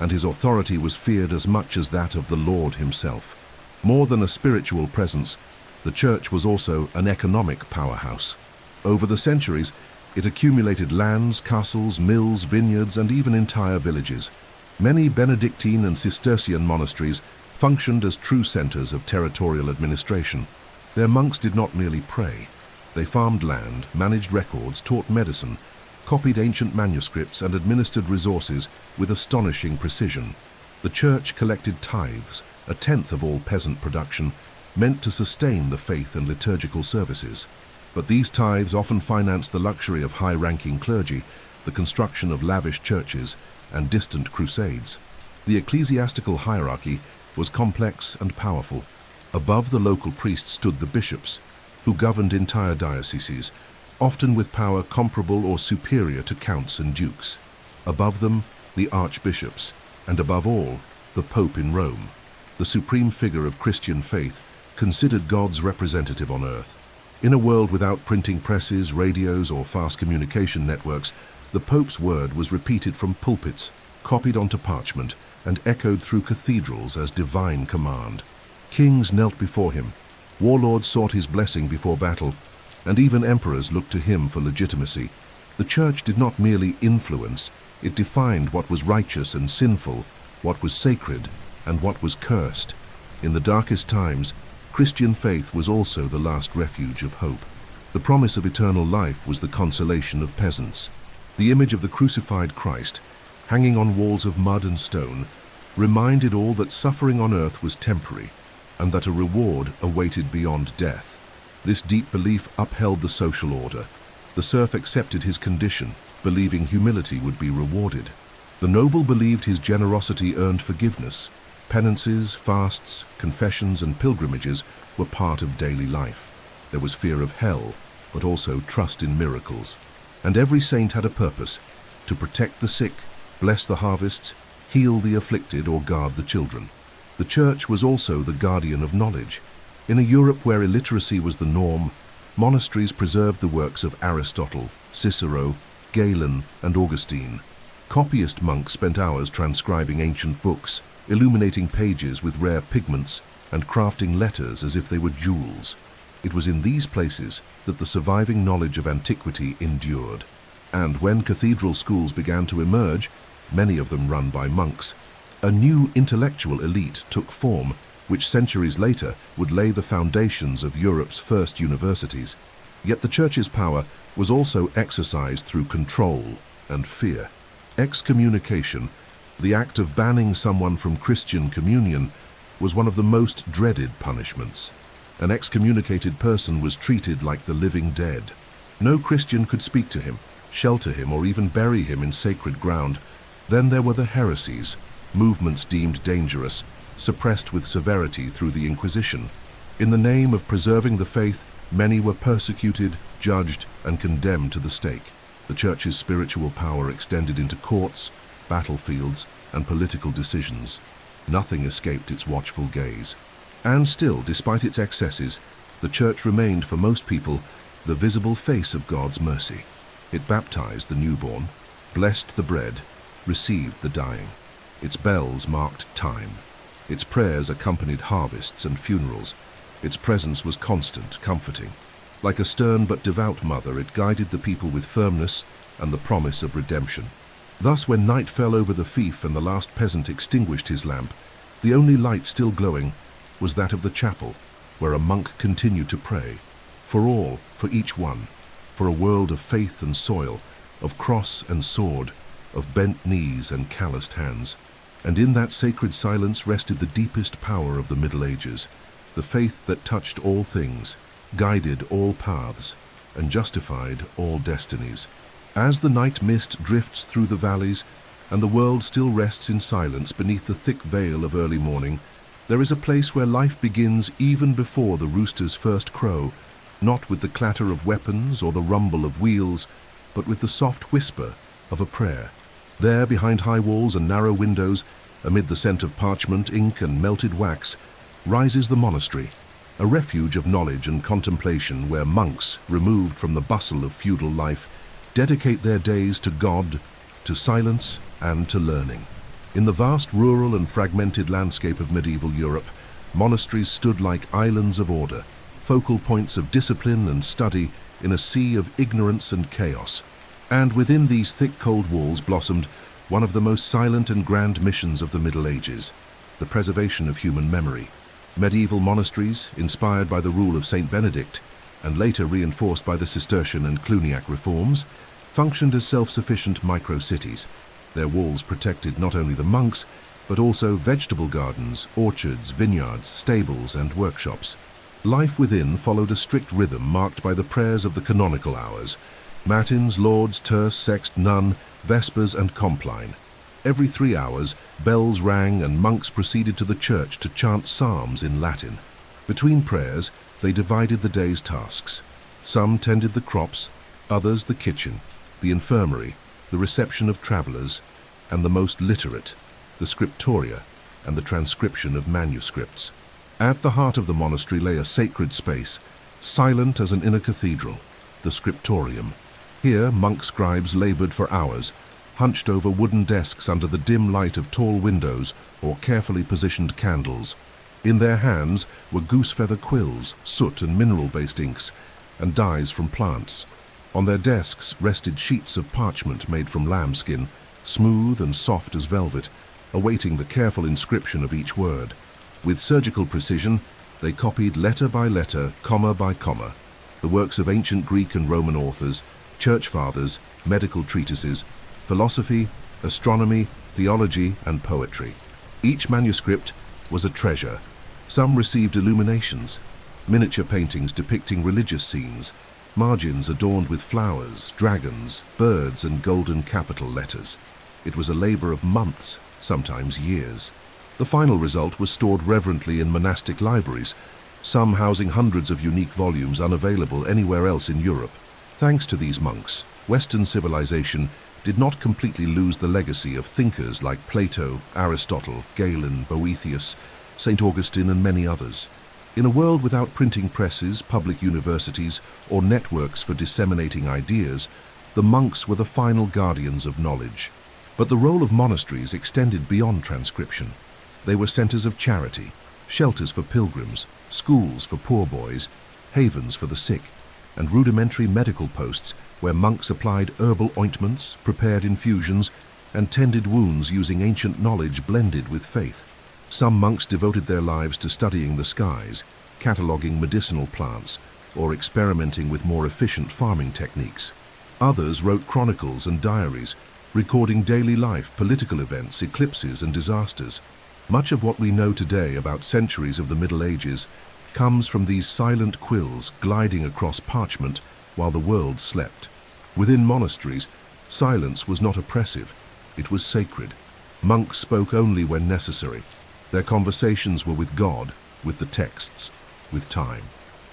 Speaker 1: and his authority was feared as much as that of the Lord himself. More than a spiritual presence, the church was also an economic powerhouse. Over the centuries, It accumulated lands, castles, mills, vineyards, and even entire villages. Many Benedictine and Cistercian monasteries functioned as true centers of territorial administration. Their monks did not merely pray. They farmed land, managed records, taught medicine, copied ancient manuscripts, and administered resources with astonishing precision. The church collected tithes, a tenth of all peasant production, meant to sustain the faith and liturgical services. But these tithes often financed the luxury of high-ranking clergy, the construction of lavish churches, and distant crusades. The ecclesiastical hierarchy was complex and powerful. Above the local priests stood the bishops, who governed entire dioceses, often with power comparable or superior to counts and dukes. Above them, the archbishops, and above all, the Pope in Rome, the supreme figure of Christian faith, considered God's representative on earth. In a world without printing presses, radios, or fast communication networks, the Pope's word was repeated from pulpits, copied onto parchment, and echoed through cathedrals as divine command. Kings knelt before him, warlords sought his blessing before battle, and even emperors looked to him for legitimacy. The Church did not merely influence, it defined what was righteous and sinful, what was sacred, and what was cursed. In the darkest times, Christian faith was also the last refuge of hope. The promise of eternal life was the consolation of peasants. The image of the crucified Christ, hanging on walls of mud and stone, reminded all that suffering on earth was temporary, and that a reward awaited beyond death. This deep belief upheld the social order. The serf accepted his condition, believing humility would be rewarded. The noble believed his generosity earned forgiveness. Penances, fasts, confessions, and pilgrimages were part of daily life. There was fear of hell, but also trust in miracles. And every saint had a purpose: to protect the sick, bless the harvests, heal the afflicted, or guard the children. The Church was also the guardian of knowledge. In a Europe where illiteracy was the norm, monasteries preserved the works of Aristotle, Cicero, Galen, and Augustine. Copyist monks spent hours transcribing ancient books, illuminating pages with rare pigments, and crafting letters as if they were jewels. It was in these places that the surviving knowledge of antiquity endured. And when cathedral schools began to emerge, many of them run by monks, a new intellectual elite took form, which centuries later would lay the foundations of Europe's first universities. Yet the Church's power was also exercised through control and fear. Excommunication, the act of banning someone from Christian communion, was one of the most dreaded punishments. An excommunicated person was treated like the living dead. No Christian could speak to him, shelter him, or even bury him in sacred ground. Then there were the heresies, movements deemed dangerous, suppressed with severity through the Inquisition. In the name of preserving the faith, many were persecuted, judged, and condemned to the stake. The Church's spiritual power extended into courts, battlefields, and political decisions. Nothing escaped its watchful gaze. And still, despite its excesses, the Church remained for most people the visible face of God's mercy. It baptized the newborn, blessed the bread, received the dying. Its bells marked time. Its prayers accompanied harvests and funerals. Its presence was constant, comforting. Like a stern but devout mother, it guided the people with firmness and the promise of redemption. Thus, when night fell over the fief and the last peasant extinguished his lamp, the only light still glowing was that of the chapel, where a monk continued to pray. For all, for each one, for a world of faith and soil, of cross and sword, of bent knees and calloused hands. And in that sacred silence rested the deepest power of the Middle Ages, the faith that touched all things, guided all paths, and justified all destinies. As the night mist drifts through the valleys, and the world still rests in silence beneath the thick veil of early morning, there is a place where life begins even before the rooster's first crow, not with the clatter of weapons or the rumble of wheels, but with the soft whisper of a prayer. There, behind high walls and narrow windows, amid the scent of parchment, ink, and melted wax, rises the monastery, a refuge of knowledge and contemplation where monks, removed from the bustle of feudal life, dedicate their days to God, to silence, and to learning. In the vast rural and fragmented landscape of medieval Europe, monasteries stood like islands of order, focal points of discipline and study, in a sea of ignorance and chaos. And within these thick cold walls blossomed one of the most silent and grand missions of the Middle Ages, the preservation of human memory. Medieval monasteries, inspired by the rule of Saint Benedict, and later reinforced by the Cistercian and Cluniac reforms, functioned as self-sufficient micro-cities. Their walls protected not only the monks, but also vegetable gardens, orchards, vineyards, stables, and workshops. Life within followed a strict rhythm marked by the prayers of the canonical hours: matins, lauds, terce, sext, none, vespers, and compline. Every 3 hours, bells rang and monks proceeded to the church to chant psalms in Latin. Between prayers, they divided the day's tasks. Some tended the crops, others the kitchen, the infirmary, the reception of travelers, and the most literate, the scriptoria, and the transcription of manuscripts. At the heart of the monastery lay a sacred space, silent as an inner cathedral, the scriptorium. Here, monk scribes labored for hours, hunched over wooden desks under the dim light of tall windows or carefully positioned candles. In their hands were goose-feather quills, soot and mineral-based inks, and dyes from plants. On their desks rested sheets of parchment made from lambskin, smooth and soft as velvet, awaiting the careful inscription of each word. With surgical precision, they copied letter by letter, comma by comma, the works of ancient Greek and Roman authors, church fathers, medical treatises, philosophy, astronomy, theology, and poetry. Each manuscript was a treasure. Some received illuminations, miniature paintings depicting religious scenes, margins adorned with flowers, dragons, birds, and golden capital letters. It was a labor of months, sometimes years. The final result was stored reverently in monastic libraries, some housing hundreds of unique volumes unavailable anywhere else in Europe. Thanks to these monks, Western civilization did not completely lose the legacy of thinkers like Plato, Aristotle, Galen, Boethius, St. Augustine, and many others. In a world without printing presses, public universities, or networks for disseminating ideas, the monks were the final guardians of knowledge. But the role of monasteries extended beyond transcription. They were centers of charity, shelters for pilgrims, schools for poor boys, havens for the sick, and rudimentary medical posts where monks applied herbal ointments, prepared infusions, and tended wounds using ancient knowledge blended with faith. Some monks devoted their lives to studying the skies, cataloging medicinal plants, or experimenting with more efficient farming techniques. Others wrote chronicles and diaries, recording daily life, political events, eclipses, and disasters. Much of what we know today about centuries of the Middle Ages comes from these silent quills gliding across parchment while the world slept. Within monasteries, silence was not oppressive, it was sacred. Monks spoke only when necessary. Their conversations were with God, with the texts, with time.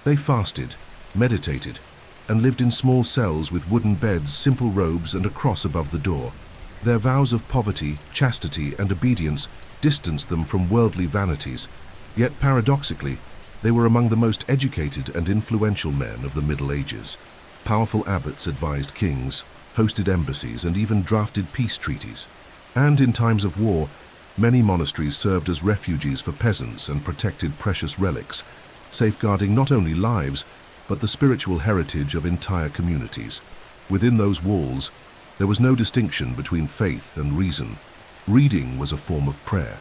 Speaker 1: They fasted, meditated, and lived in small cells with wooden beds, simple robes, and a cross above the door. Their vows of poverty, chastity, and obedience distanced them from worldly vanities, yet paradoxically, they were among the most educated and influential men of the Middle Ages. Powerful abbots advised kings, hosted embassies, and even drafted peace treaties. And in times of war, many monasteries served as refuges for peasants and protected precious relics, safeguarding not only lives, but the spiritual heritage of entire communities. Within those walls, there was no distinction between faith and reason. Reading was a form of prayer,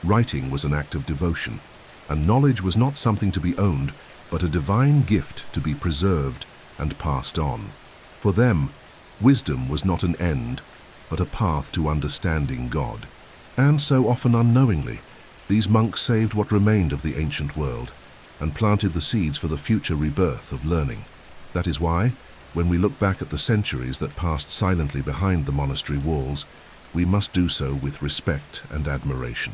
Speaker 1: writing was an act of devotion, and knowledge was not something to be owned, but a divine gift to be preserved and passed on. For them, wisdom was not an end, but a path to understanding God. And so often unknowingly, these monks saved what remained of the ancient world and planted the seeds for the future rebirth of learning. That is why, when we look back at the centuries that passed silently behind the monastery walls, we must do so with respect and admiration.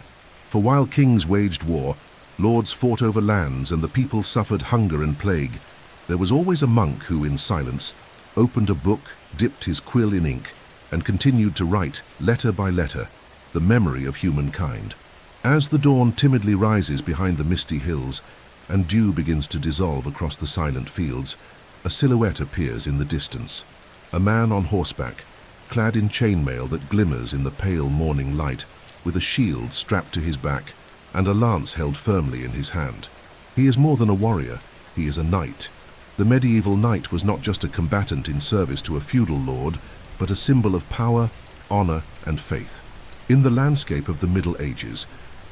Speaker 1: For while kings waged war, lords fought over lands, and the people suffered hunger and plague, there was always a monk who, in silence, opened a book, dipped his quill in ink, and continued to write, letter by letter, the memory of humankind. As the dawn timidly rises behind the misty hills, and dew begins to dissolve across the silent fields, a silhouette appears in the distance. A man on horseback, clad in chainmail that glimmers in the pale morning light, with a shield strapped to his back and a lance held firmly in his hand. He is more than a warrior, he is a knight. The medieval knight was not just a combatant in service to a feudal lord, but a symbol of power, honor, and faith. In the landscape of the Middle Ages,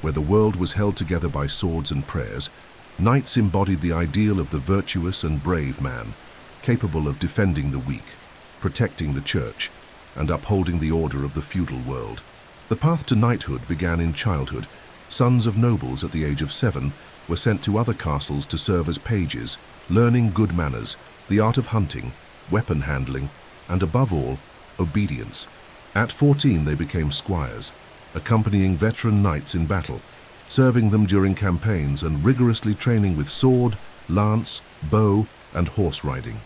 Speaker 1: where the world was held together by swords and prayers, knights embodied the ideal of the virtuous and brave man, capable of defending the weak, protecting the church, and upholding the order of the feudal world. The path to knighthood began in childhood. Sons of nobles at the age of 7 were sent to other castles to serve as pages, learning good manners, the art of hunting, weapon handling, and above all, obedience. At 14 they became squires, accompanying veteran knights in battle, serving them during campaigns and rigorously training with sword, lance, bow, and horse riding.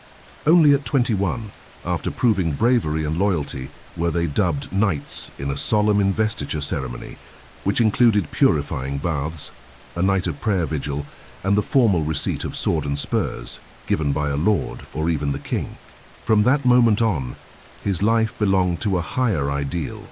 Speaker 1: Only at 21, after proving bravery and loyalty, were they dubbed knights in a solemn investiture ceremony, which included purifying baths, a night of prayer vigil, and the formal receipt of sword and spurs, given by a lord or even the king. From that moment on, his life belonged to a higher ideal,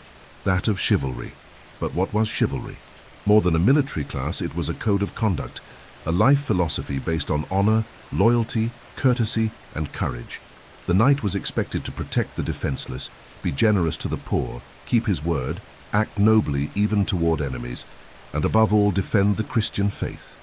Speaker 1: that of chivalry. But what was chivalry? More than a military class, it was a code of conduct, a life philosophy based on honor, loyalty, courtesy, and courage. The knight was expected to protect the defenseless, be generous to the poor, keep his word, act nobly even toward enemies, and above all defend the Christian faith.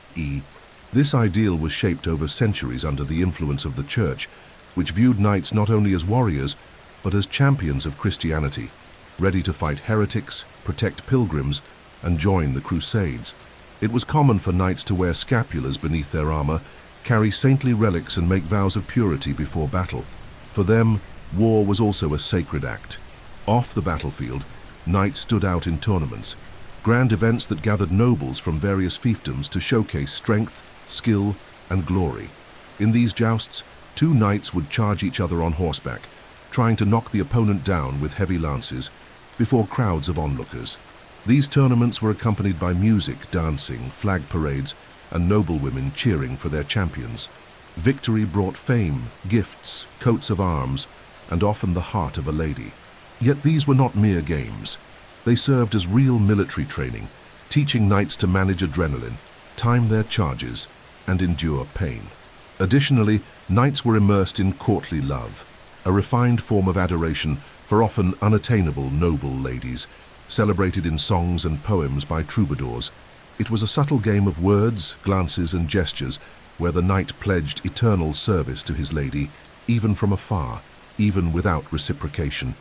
Speaker 1: This ideal was shaped over centuries under the influence of the Church, which viewed knights not only as warriors, but as champions of Christianity, ready to fight heretics, protect pilgrims, and join the Crusades. It was common for knights to wear scapulars beneath their armor, carry saintly relics, and make vows of purity before battle. For them, war was also a sacred act. Off the battlefield, knights stood out in tournaments, grand events that gathered nobles from various fiefdoms to showcase strength, skill, and glory. In these jousts, 2 knights would charge each other on horseback, trying to knock the opponent down with heavy lances before crowds of onlookers. These tournaments were accompanied by music, dancing, flag parades, and noblewomen cheering for their champions. Victory brought fame, gifts, coats of arms, and often the heart of a lady. Yet these were not mere games. They served as real military training, teaching knights to manage adrenaline, time their charges, and endure pain. Additionally, knights were immersed in courtly love, a refined form of adoration for often unattainable noble ladies, celebrated in songs and poems by troubadours. It was a subtle game of words, glances, and gestures, where the knight pledged eternal service to his lady, even from afar, even without reciprocation.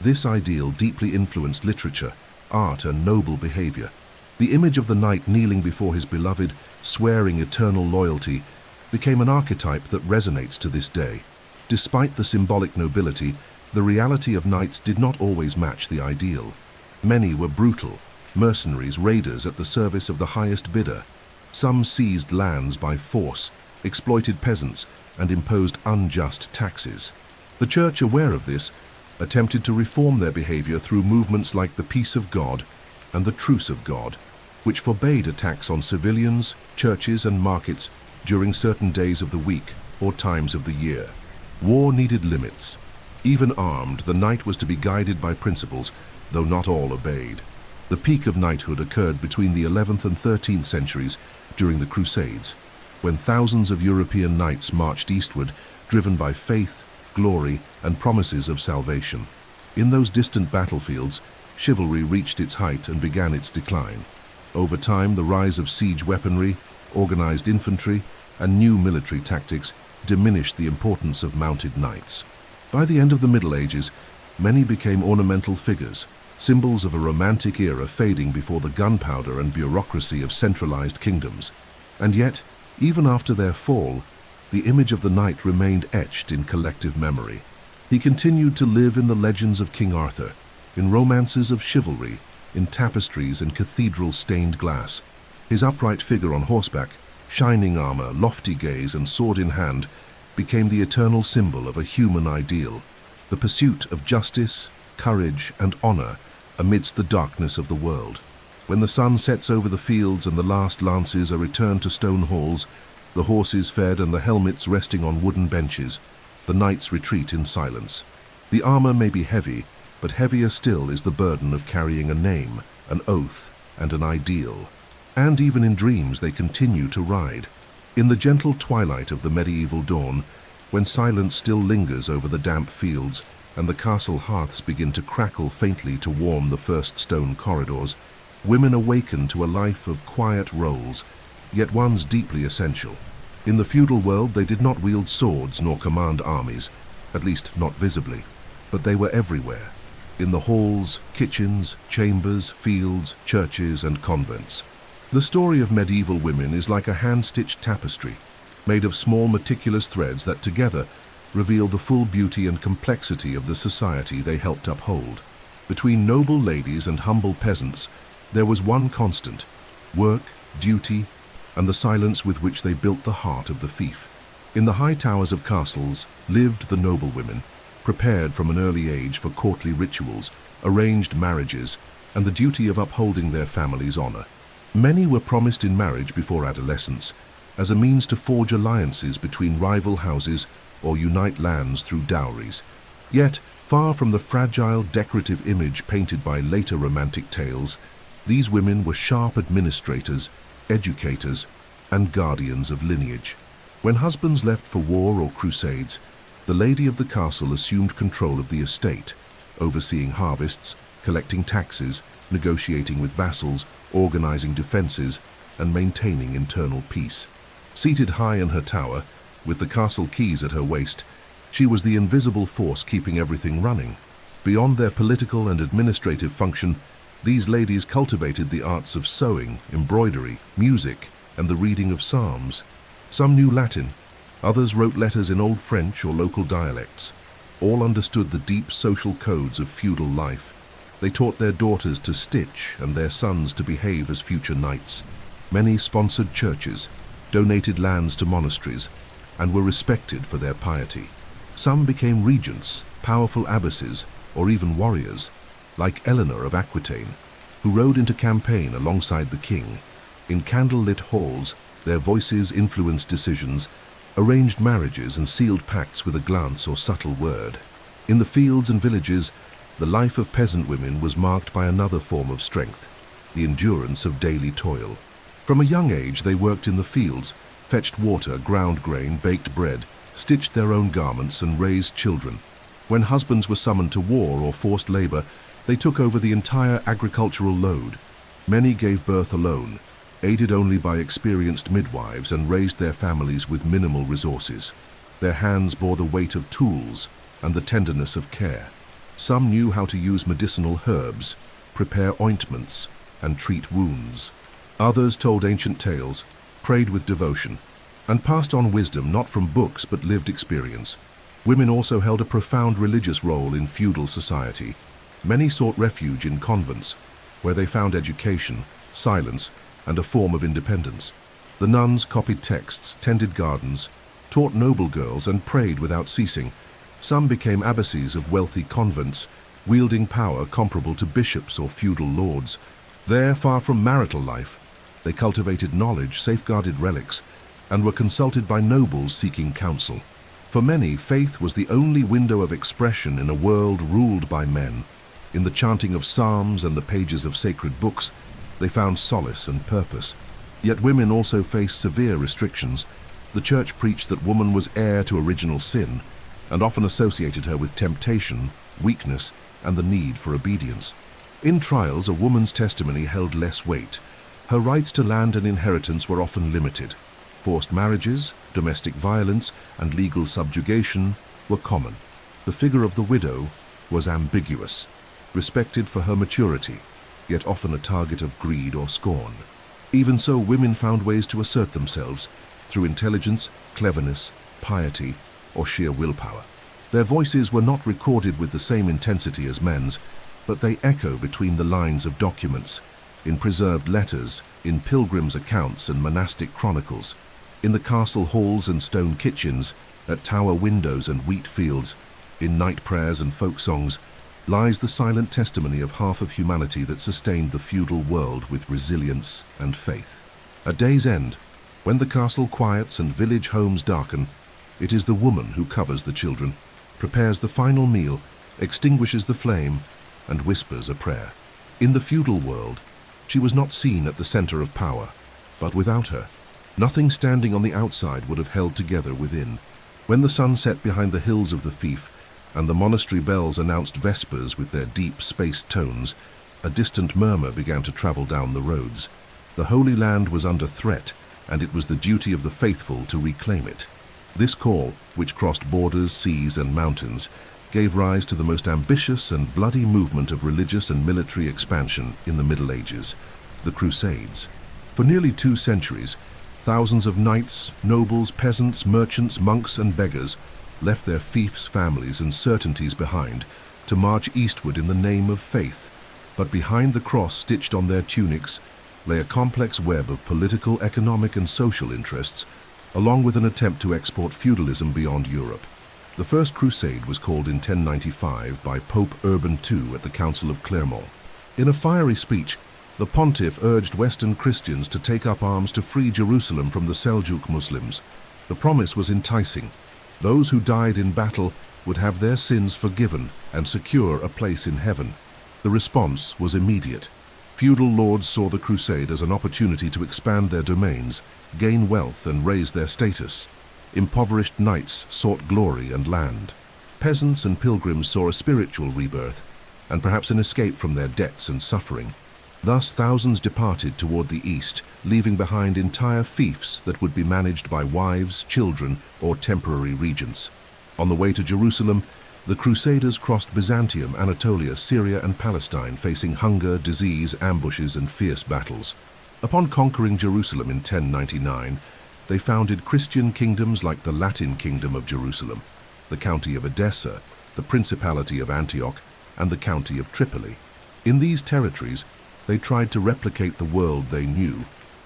Speaker 1: This ideal deeply influenced literature, art, and noble behavior. The image of the knight kneeling before his beloved, swearing eternal loyalty, became an archetype that resonates to this day. Despite the symbolic nobility, the reality of knights did not always match the ideal. Many were brutal, mercenaries, raiders at the service of the highest bidder. Some seized lands by force, exploited peasants, and imposed unjust taxes. The Church, aware of this, attempted to reform their behavior through movements like the Peace of God and the Truce of God, which forbade attacks on civilians, churches, and markets during certain days of the week or times of the year. War needed limits. Even armed, the knight was to be guided by principles, though not all obeyed. The peak of knighthood occurred between the 11th and 13th centuries during the Crusades, when thousands of European knights marched eastward, driven by faith, glory, and promises of salvation. In those distant battlefields, chivalry reached its height and began its decline. Over time, the rise of siege weaponry, organized infantry, and new military tactics diminished the importance of mounted knights. By the end of the Middle Ages, many became ornamental figures, symbols of a romantic era fading before the gunpowder and bureaucracy of centralized kingdoms. And yet, even after their fall, the image of the knight remained etched in collective memory. He continued to live in the legends of King Arthur, in romances of chivalry, in tapestries and cathedral-stained glass. His upright figure on horseback, shining armor, lofty gaze, and sword in hand became the eternal symbol of a human ideal, the pursuit of justice, courage, and honor amidst the darkness of the world. When the sun sets over the fields and the last lances are returned to stone halls, the horses fed and the helmets resting on wooden benches, the knights retreat in silence. The armor may be heavy, but heavier still is the burden of carrying a name, an oath, and an ideal. And even in dreams they continue to ride. In the gentle twilight of the medieval dawn, when silence still lingers over the damp fields and the castle hearths begin to crackle faintly to warm the first stone corridors, women awaken to a life of quiet roles, yet ones deeply essential. In the feudal world, they did not wield swords nor command armies, at least not visibly, but they were everywhere, in the halls, kitchens, chambers, fields, churches, and convents. The story of medieval women is like a hand-stitched tapestry, made of small meticulous threads that together reveal the full beauty and complexity of the society they helped uphold. Between noble ladies and humble peasants, there was one constant: work, duty, and the silence with which they built the heart of the fief. In the high towers of castles lived the noble women, prepared from an early age for courtly rituals, arranged marriages, and the duty of upholding their family's honor. Many were promised in marriage before adolescence, as a means to forge alliances between rival houses or unite lands through dowries. Yet, far from the fragile, decorative image painted by later romantic tales, these women were sharp administrators, educators, and guardians of lineage. When husbands left for war or crusades, the lady of the castle assumed control of the estate, overseeing harvests, collecting taxes, negotiating with vassals, organizing defenses, and maintaining internal peace. Seated high in her tower, with the castle keys at her waist, she was the invisible force keeping everything running. Beyond their political and administrative function, these ladies cultivated the arts of sewing, embroidery, music, and the reading of psalms. Some knew Latin, others wrote letters in Old French or local dialects. All understood the deep social codes of feudal life. They taught their daughters to stitch and their sons to behave as future knights. Many sponsored churches, donated lands to monasteries, and were respected for their piety. Some became regents, powerful abbesses, or even warriors, like Eleanor of Aquitaine, who rode into campaign alongside the king. In candle-lit halls, their voices influenced decisions, arranged marriages, and sealed pacts with a glance or subtle word. In the fields and villages, the life of peasant women was marked by another form of strength, the endurance of daily toil. From a young age, they worked in the fields, fetched water, ground grain, baked bread, stitched their own garments, and raised children. When husbands were summoned to war or forced labor, they took over the entire agricultural load. Many gave birth alone, aided only by experienced midwives, and raised their families with minimal resources. Their hands bore the weight of tools and the tenderness of care. Some knew how to use medicinal herbs, prepare ointments, and treat wounds. Others told ancient tales, prayed with devotion, and passed on wisdom not from books but lived experience. Women also held a profound religious role in feudal society. Many sought refuge in convents, where they found education, silence, and a form of independence. The nuns copied texts, tended gardens, taught noble girls, and prayed without ceasing. Some became abbesses of wealthy convents, wielding power comparable to bishops or feudal lords. There, far from marital life, they cultivated knowledge, safeguarded relics, and were consulted by nobles seeking counsel. For many, faith was the only window of expression in a world ruled by men. In the chanting of psalms and the pages of sacred books, they found solace and purpose. Yet women also faced severe restrictions. The church preached that woman was heir to original sin, and often associated her with temptation, weakness, and the need for obedience. In trials, a woman's testimony held less weight. Her rights to land and inheritance were often limited. Forced marriages, domestic violence, and legal subjugation were common. The figure of the widow was ambiguous, respected for her maturity, yet often a target of greed or scorn. Even so, women found ways to assert themselves through intelligence, cleverness, piety, or sheer willpower. Their voices were not recorded with the same intensity as men's, but they echo between the lines of documents, in preserved letters, in pilgrims' accounts and monastic chronicles, in the castle halls and stone kitchens, at tower windows and wheat fields, in night prayers and folk songs, lies the silent testimony of half of humanity that sustained the feudal world with resilience and faith. At day's end, when the castle quiets and village homes darken, it is the woman who covers the children, prepares the final meal, extinguishes the flame, and whispers a prayer. In the feudal world, she was not seen at the center of power, but without her, nothing standing on the outside would have held together within. When the sun set behind the hills of the fief, and the monastery bells announced vespers with their deep, spaced tones, a distant murmur began to travel down the roads. The Holy Land was under threat, and it was the duty of the faithful to reclaim it. This call, which crossed borders, seas, and mountains, gave rise to the most ambitious and bloody movement of religious and military expansion in the Middle Ages, the Crusades. For nearly 2 centuries, thousands of knights, nobles, peasants, merchants, monks, and beggars left their fiefs, families, and certainties behind to march eastward in the name of faith. But behind the cross stitched on their tunics lay a complex web of political, economic, and social interests, along with an attempt to export feudalism beyond Europe. The First Crusade was called in 1095 by Pope Urban II at the Council of Clermont. In a fiery speech, the pontiff urged Western Christians to take up arms to free Jerusalem from the Seljuk Muslims. The promise was enticing. Those who died in battle would have their sins forgiven and secure a place in heaven. The response was immediate. Feudal lords saw the crusade as an opportunity to expand their domains, gain wealth, and raise their status. Impoverished knights sought glory and land. Peasants and pilgrims saw a spiritual rebirth, and perhaps an escape from their debts and suffering. Thus thousands departed toward the east, leaving behind entire fiefs that would be managed by wives, children, or temporary regents. On the way to Jerusalem, the Crusaders crossed Byzantium, Anatolia, Syria, and Palestine, facing hunger, disease, ambushes, and fierce battles. Upon conquering Jerusalem in 1099, they founded Christian kingdoms like the Latin Kingdom of Jerusalem, the County of Edessa, the Principality of Antioch, and the County of Tripoli. In these territories, they tried to replicate the world they knew,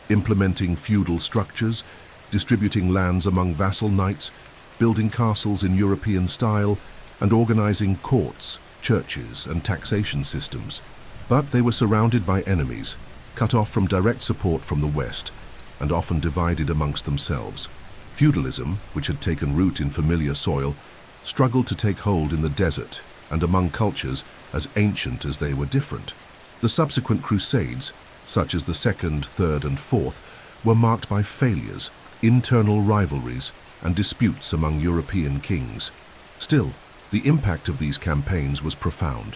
Speaker 1: implementing feudal structures, distributing lands among vassal knights, building castles in European style, and organizing courts, churches, and taxation systems. But they were surrounded by enemies, cut off from direct support from the West, and often divided amongst themselves. Feudalism, which had taken root in familiar soil, struggled to take hold in the desert and among cultures as ancient as they were different. The subsequent crusades, such as the Second, Third, and Fourth, were marked by failures, internal rivalries, and disputes among European kings. Still, the impact of these campaigns was profound.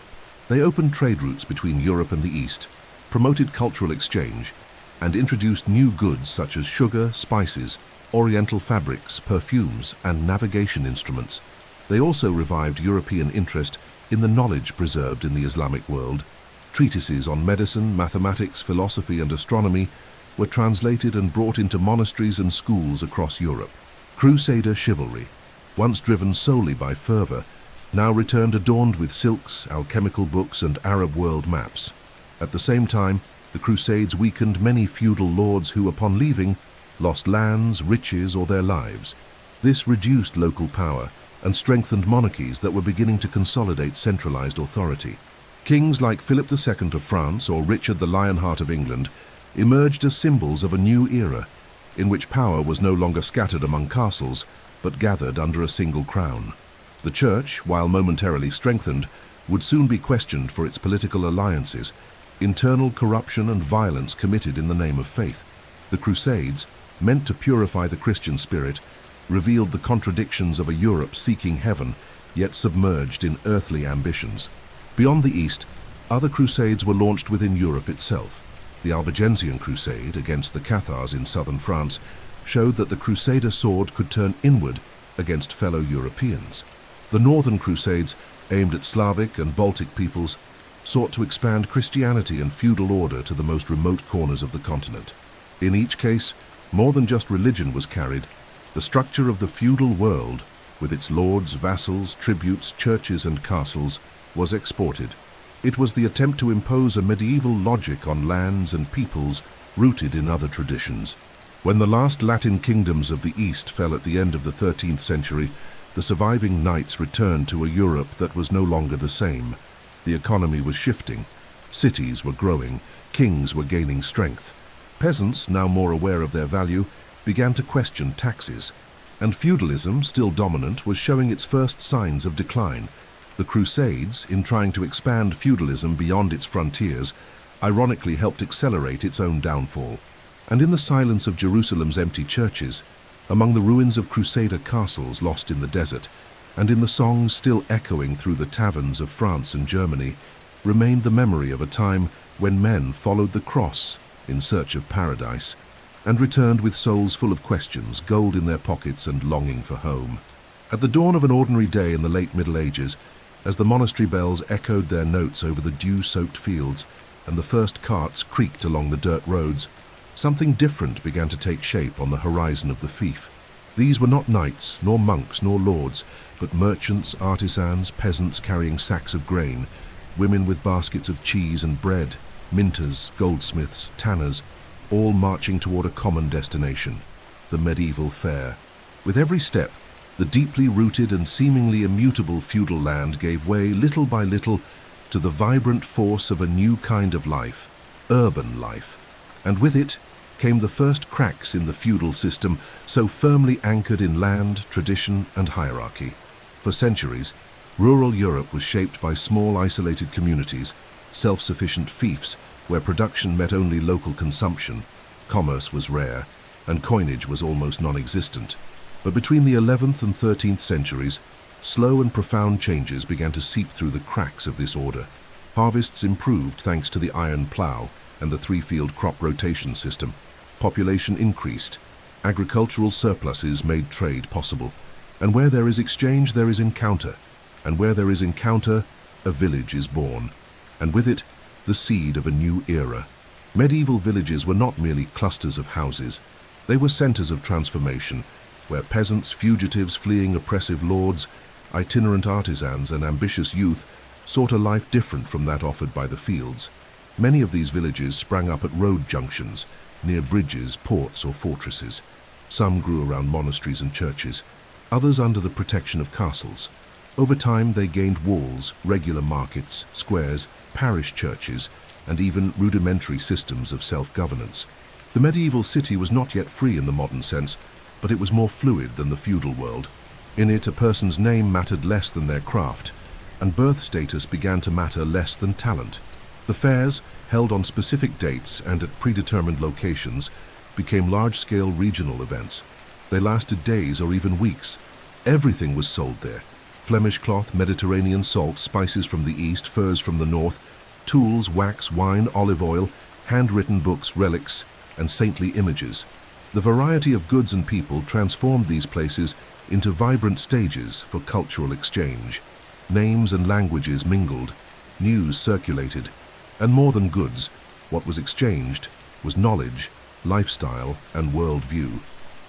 Speaker 1: They opened trade routes between Europe and the East, promoted cultural exchange, and introduced new goods such as sugar, spices, oriental fabrics, perfumes, and navigation instruments. They also revived European interest in the knowledge preserved in the Islamic world. Treatises on medicine, mathematics, philosophy, and astronomy were translated and brought into monasteries and schools across Europe. Crusader chivalry, once driven solely by fervor, now returned adorned with silks, alchemical books, and Arab world maps. At the same time, the Crusades weakened many feudal lords who, upon leaving, lost lands, riches, or their lives. This reduced local power and strengthened monarchies that were beginning to consolidate centralized authority. Kings like Philip II of France or Richard the Lionheart of England emerged as symbols of a new era, in which power was no longer scattered among castles, but gathered under a single crown. The Church, while momentarily strengthened, would soon be questioned for its political alliances, internal corruption, and violence committed in the name of faith. The Crusades, meant to purify the Christian spirit, revealed the contradictions of a Europe seeking heaven, yet submerged in earthly ambitions. Beyond the East, other crusades were launched within Europe itself. The Albigensian Crusade against the Cathars in southern France showed that the Crusader sword could turn inward against fellow Europeans. The Northern Crusades, aimed at Slavic and Baltic peoples, sought to expand Christianity and feudal order to the most remote corners of the continent. In each case, more than just religion was carried. The structure of the feudal world, with its lords, vassals, tributes, churches, and castles, was exported. It was the attempt to impose a medieval logic on lands and peoples rooted in other traditions. When the last Latin kingdoms of the East fell at the end of the 13th century, the surviving knights returned to a Europe that was no longer the same. The economy was shifting, cities were growing, kings were gaining strength. Peasants, now more aware of their value, began to question taxes, and feudalism, still dominant, was showing its first signs of decline. The Crusades, in trying to expand feudalism beyond its frontiers, ironically helped accelerate its own downfall. And in the silence of Jerusalem's empty churches, Among the ruins of Crusader castles lost in the desert, and in the songs still echoing through the taverns of France and Germany, remained the memory of a time when men followed the cross in search of paradise, and returned with souls full of questions, gold in their pockets and longing for home. At the dawn of an ordinary day in the late Middle Ages, as the monastery bells echoed their notes over the dew-soaked fields and the first carts creaked along the dirt roads, something different began to take shape on the horizon of the fief. These were not knights, nor monks, nor lords, but merchants, artisans, peasants carrying sacks of grain, women with baskets of cheese and bread, minters, goldsmiths, tanners, all marching toward a common destination, the medieval fair. With every step, the deeply rooted and seemingly immutable feudal land gave way little by little to the vibrant force of a new kind of life, urban life, and with it came the first cracks in the feudal system so firmly anchored in land, tradition, and hierarchy. For centuries, rural Europe was shaped by small isolated communities, self-sufficient fiefs where production met only local consumption, commerce was rare, and coinage was almost non-existent. But between the 11th and 13th centuries, slow and profound changes began to seep through the cracks of this order. Harvests improved thanks to the iron plough and the three-field crop rotation system. Population increased. Agricultural surpluses made trade possible. And where there is exchange, there is encounter. And where there is encounter, a village is born. And with it, the seed of a new era. Medieval villages were not merely clusters of houses. They were centers of transformation, where peasants, fugitives fleeing oppressive lords, itinerant artisans, and ambitious youth sought a life different from that offered by the fields. Many of these villages sprang up at road junctions, near bridges, ports, or fortresses. Some grew around monasteries and churches, others under the protection of castles. Over time, they gained walls, regular markets, squares, parish churches, and even rudimentary systems of self-governance. The medieval city was not yet free in the modern sense, but it was more fluid than the feudal world. In it, a person's name mattered less than their craft, and birth status began to matter less than talent. The fairs, held on specific dates and at predetermined locations, became large-scale regional events. They lasted days or even weeks. Everything was sold there. Flemish cloth, Mediterranean salt, spices from the east, furs from the north, tools, wax, wine, olive oil, handwritten books, relics, and saintly images. The variety of goods and people transformed these places into vibrant stages for cultural exchange. Names and languages mingled, news circulated, and more than goods, what was exchanged was knowledge, lifestyle, and worldview.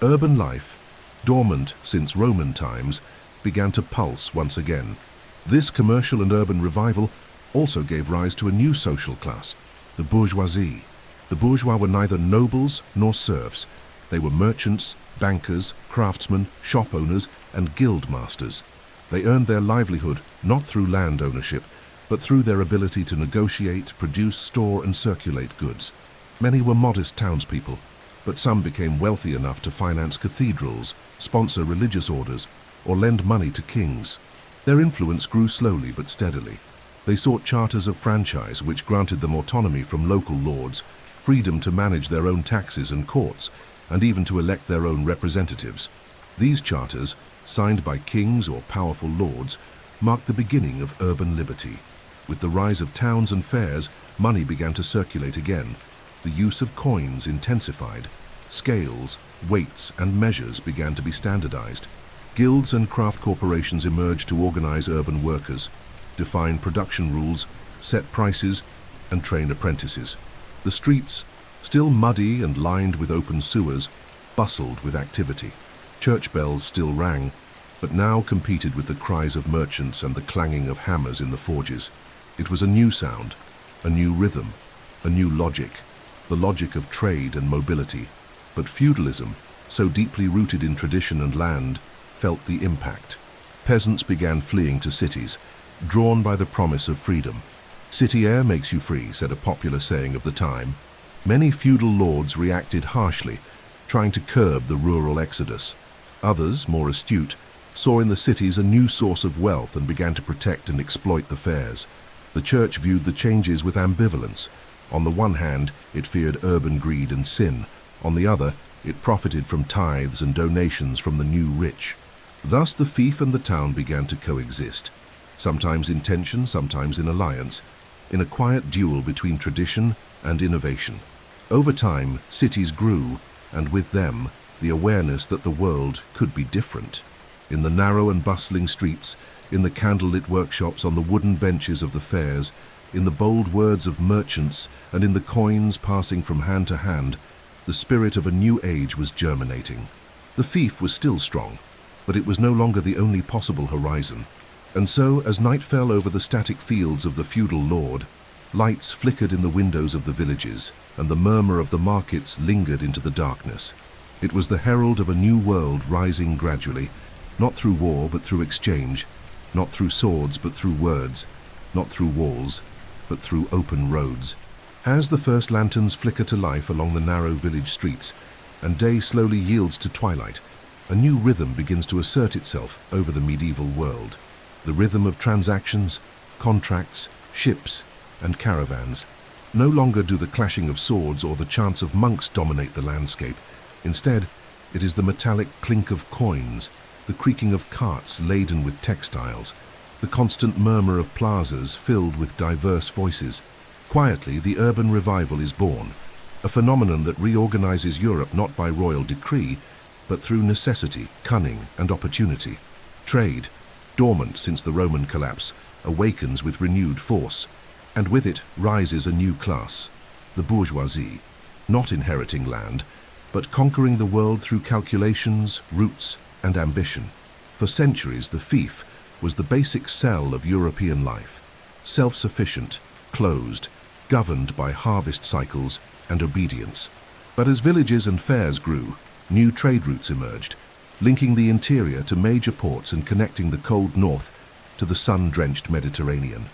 Speaker 1: Urban life, dormant since Roman times, began to pulse once again. This commercial and urban revival also gave rise to a new social class, the bourgeoisie. The bourgeois were neither nobles nor serfs. They were merchants, bankers, craftsmen, shop owners, and guild masters. They earned their livelihood not through land ownership, but through their ability to negotiate, produce, store, and circulate goods. Many were modest townspeople, but some became wealthy enough to finance cathedrals, sponsor religious orders, or lend money to kings. Their influence grew slowly but steadily. They sought charters of franchise which granted them autonomy from local lords, freedom to manage their own taxes and courts, and even to elect their own representatives. These charters, signed by kings or powerful lords, marked the beginning of urban liberty. With the rise of towns and fairs, money began to circulate again. The use of coins intensified. Scales, weights, and measures began to be standardized. Guilds and craft corporations emerged to organize urban workers, define production rules, set prices, and train apprentices. The streets, still muddy and lined with open sewers, bustled with activity. Church bells still rang, but now competed with the cries of merchants and the clanging of hammers in the forges. It was a new sound, a new rhythm, a new logic, the logic of trade and mobility. But feudalism, so deeply rooted in tradition and land, felt the impact. Peasants began fleeing to cities, drawn by the promise of freedom. "City air makes you free," said a popular saying of the time. Many feudal lords reacted harshly, trying to curb the rural exodus. Others, more astute, saw in the cities a new source of wealth and began to protect and exploit the fairs. The church viewed the changes with ambivalence. On the one hand, it feared urban greed and sin. On the other, It profited from tithes and donations from the new rich. Thus the fief and the town began to coexist, sometimes in tension, sometimes in alliance, in a quiet duel between tradition and innovation. Over time, cities grew, and with them, the awareness that the world could be different. In the narrow and bustling streets, in the candlelit workshops, on the wooden benches of the fairs, in the bold words of merchants, and in the coins passing from hand to hand, the spirit of a new age was germinating. The fief was still strong, but it was no longer the only possible horizon. And so, as night fell over the static fields of the feudal lord, lights flickered in the windows of the villages, and the murmur of the markets lingered into the darkness. It was the herald of a new world rising gradually, not through war but through exchange, not through swords but through words, not through walls but through open roads. As the first lanterns flicker to life along the narrow village streets, and day slowly yields to twilight, a new rhythm begins to assert itself over the medieval world. The rhythm of transactions, contracts, ships, and caravans. No longer do the clashing of swords or the chants of monks dominate the landscape. Instead, it is the metallic clink of coins, the creaking of carts laden with textiles, the constant murmur of plazas filled with diverse voices. Quietly, the urban revival is born, a phenomenon that reorganizes Europe not by royal decree, but through necessity, cunning, and opportunity. Trade, dormant since the Roman collapse, awakens with renewed force, and with it rises a new class, the bourgeoisie, not inheriting land, but conquering the world through calculations, routes, and ambition. For centuries, the fief was the basic cell of European life, self-sufficient, closed, governed by harvest cycles and obedience. But as villages and fairs grew, new trade routes emerged, linking the interior to major ports and connecting the cold north to the sun-drenched Mediterranean.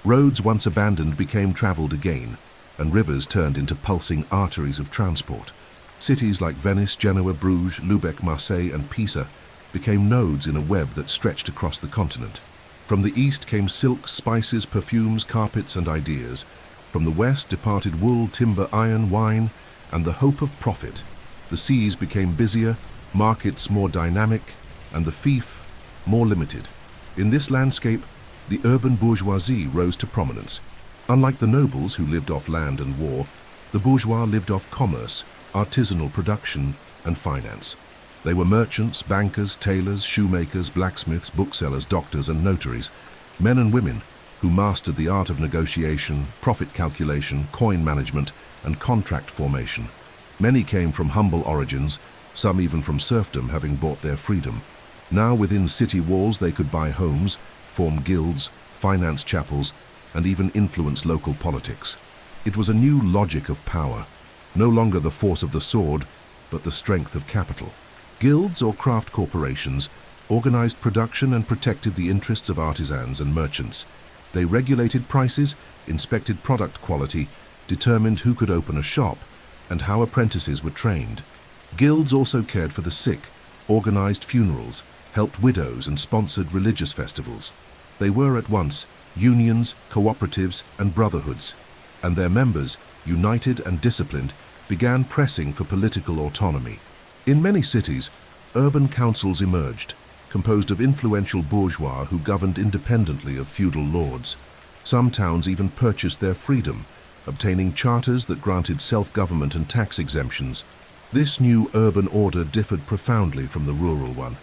Speaker 1: Roads once abandoned became traveled again, and rivers turned into pulsing arteries of transport. Cities like Venice, Genoa, Bruges, Lubeck, Marseille, and Pisa became nodes in a web that stretched across the continent. From the east came silks, spices, perfumes, carpets, and ideas. From the west departed wool, timber, iron, wine, and the hope of profit. The seas became busier, markets more dynamic, and the fief more limited. In this landscape, the urban bourgeoisie rose to prominence. Unlike the nobles who lived off land and war, the bourgeois lived off commerce, artisanal production, and finance. They were merchants, bankers, tailors, shoemakers, blacksmiths, booksellers, doctors, and notaries, men and women who mastered the art of negotiation, profit calculation, coin management, and contract formation. Many came from humble origins, some even from serfdom, having bought their freedom. Now within city walls they could buy homes, form guilds, finance chapels, and even influence local politics. It was a new logic of power, no longer the force of the sword, but the strength of capital. Guilds or craft corporations organized production and protected the interests of artisans and merchants. They regulated prices, inspected product quality, determined who could open a shop, and how apprentices were trained. Guilds also cared for the sick, organized funerals, helped widows, and sponsored religious festivals. They were at once unions, cooperatives, and brotherhoods, and their members, united and disciplined, began pressing for political autonomy. In many cities, urban councils emerged, composed of influential bourgeois who governed independently of feudal lords. Some towns even purchased their freedom, obtaining charters that granted self-government and tax exemptions. This new urban order differed profoundly from the rural one.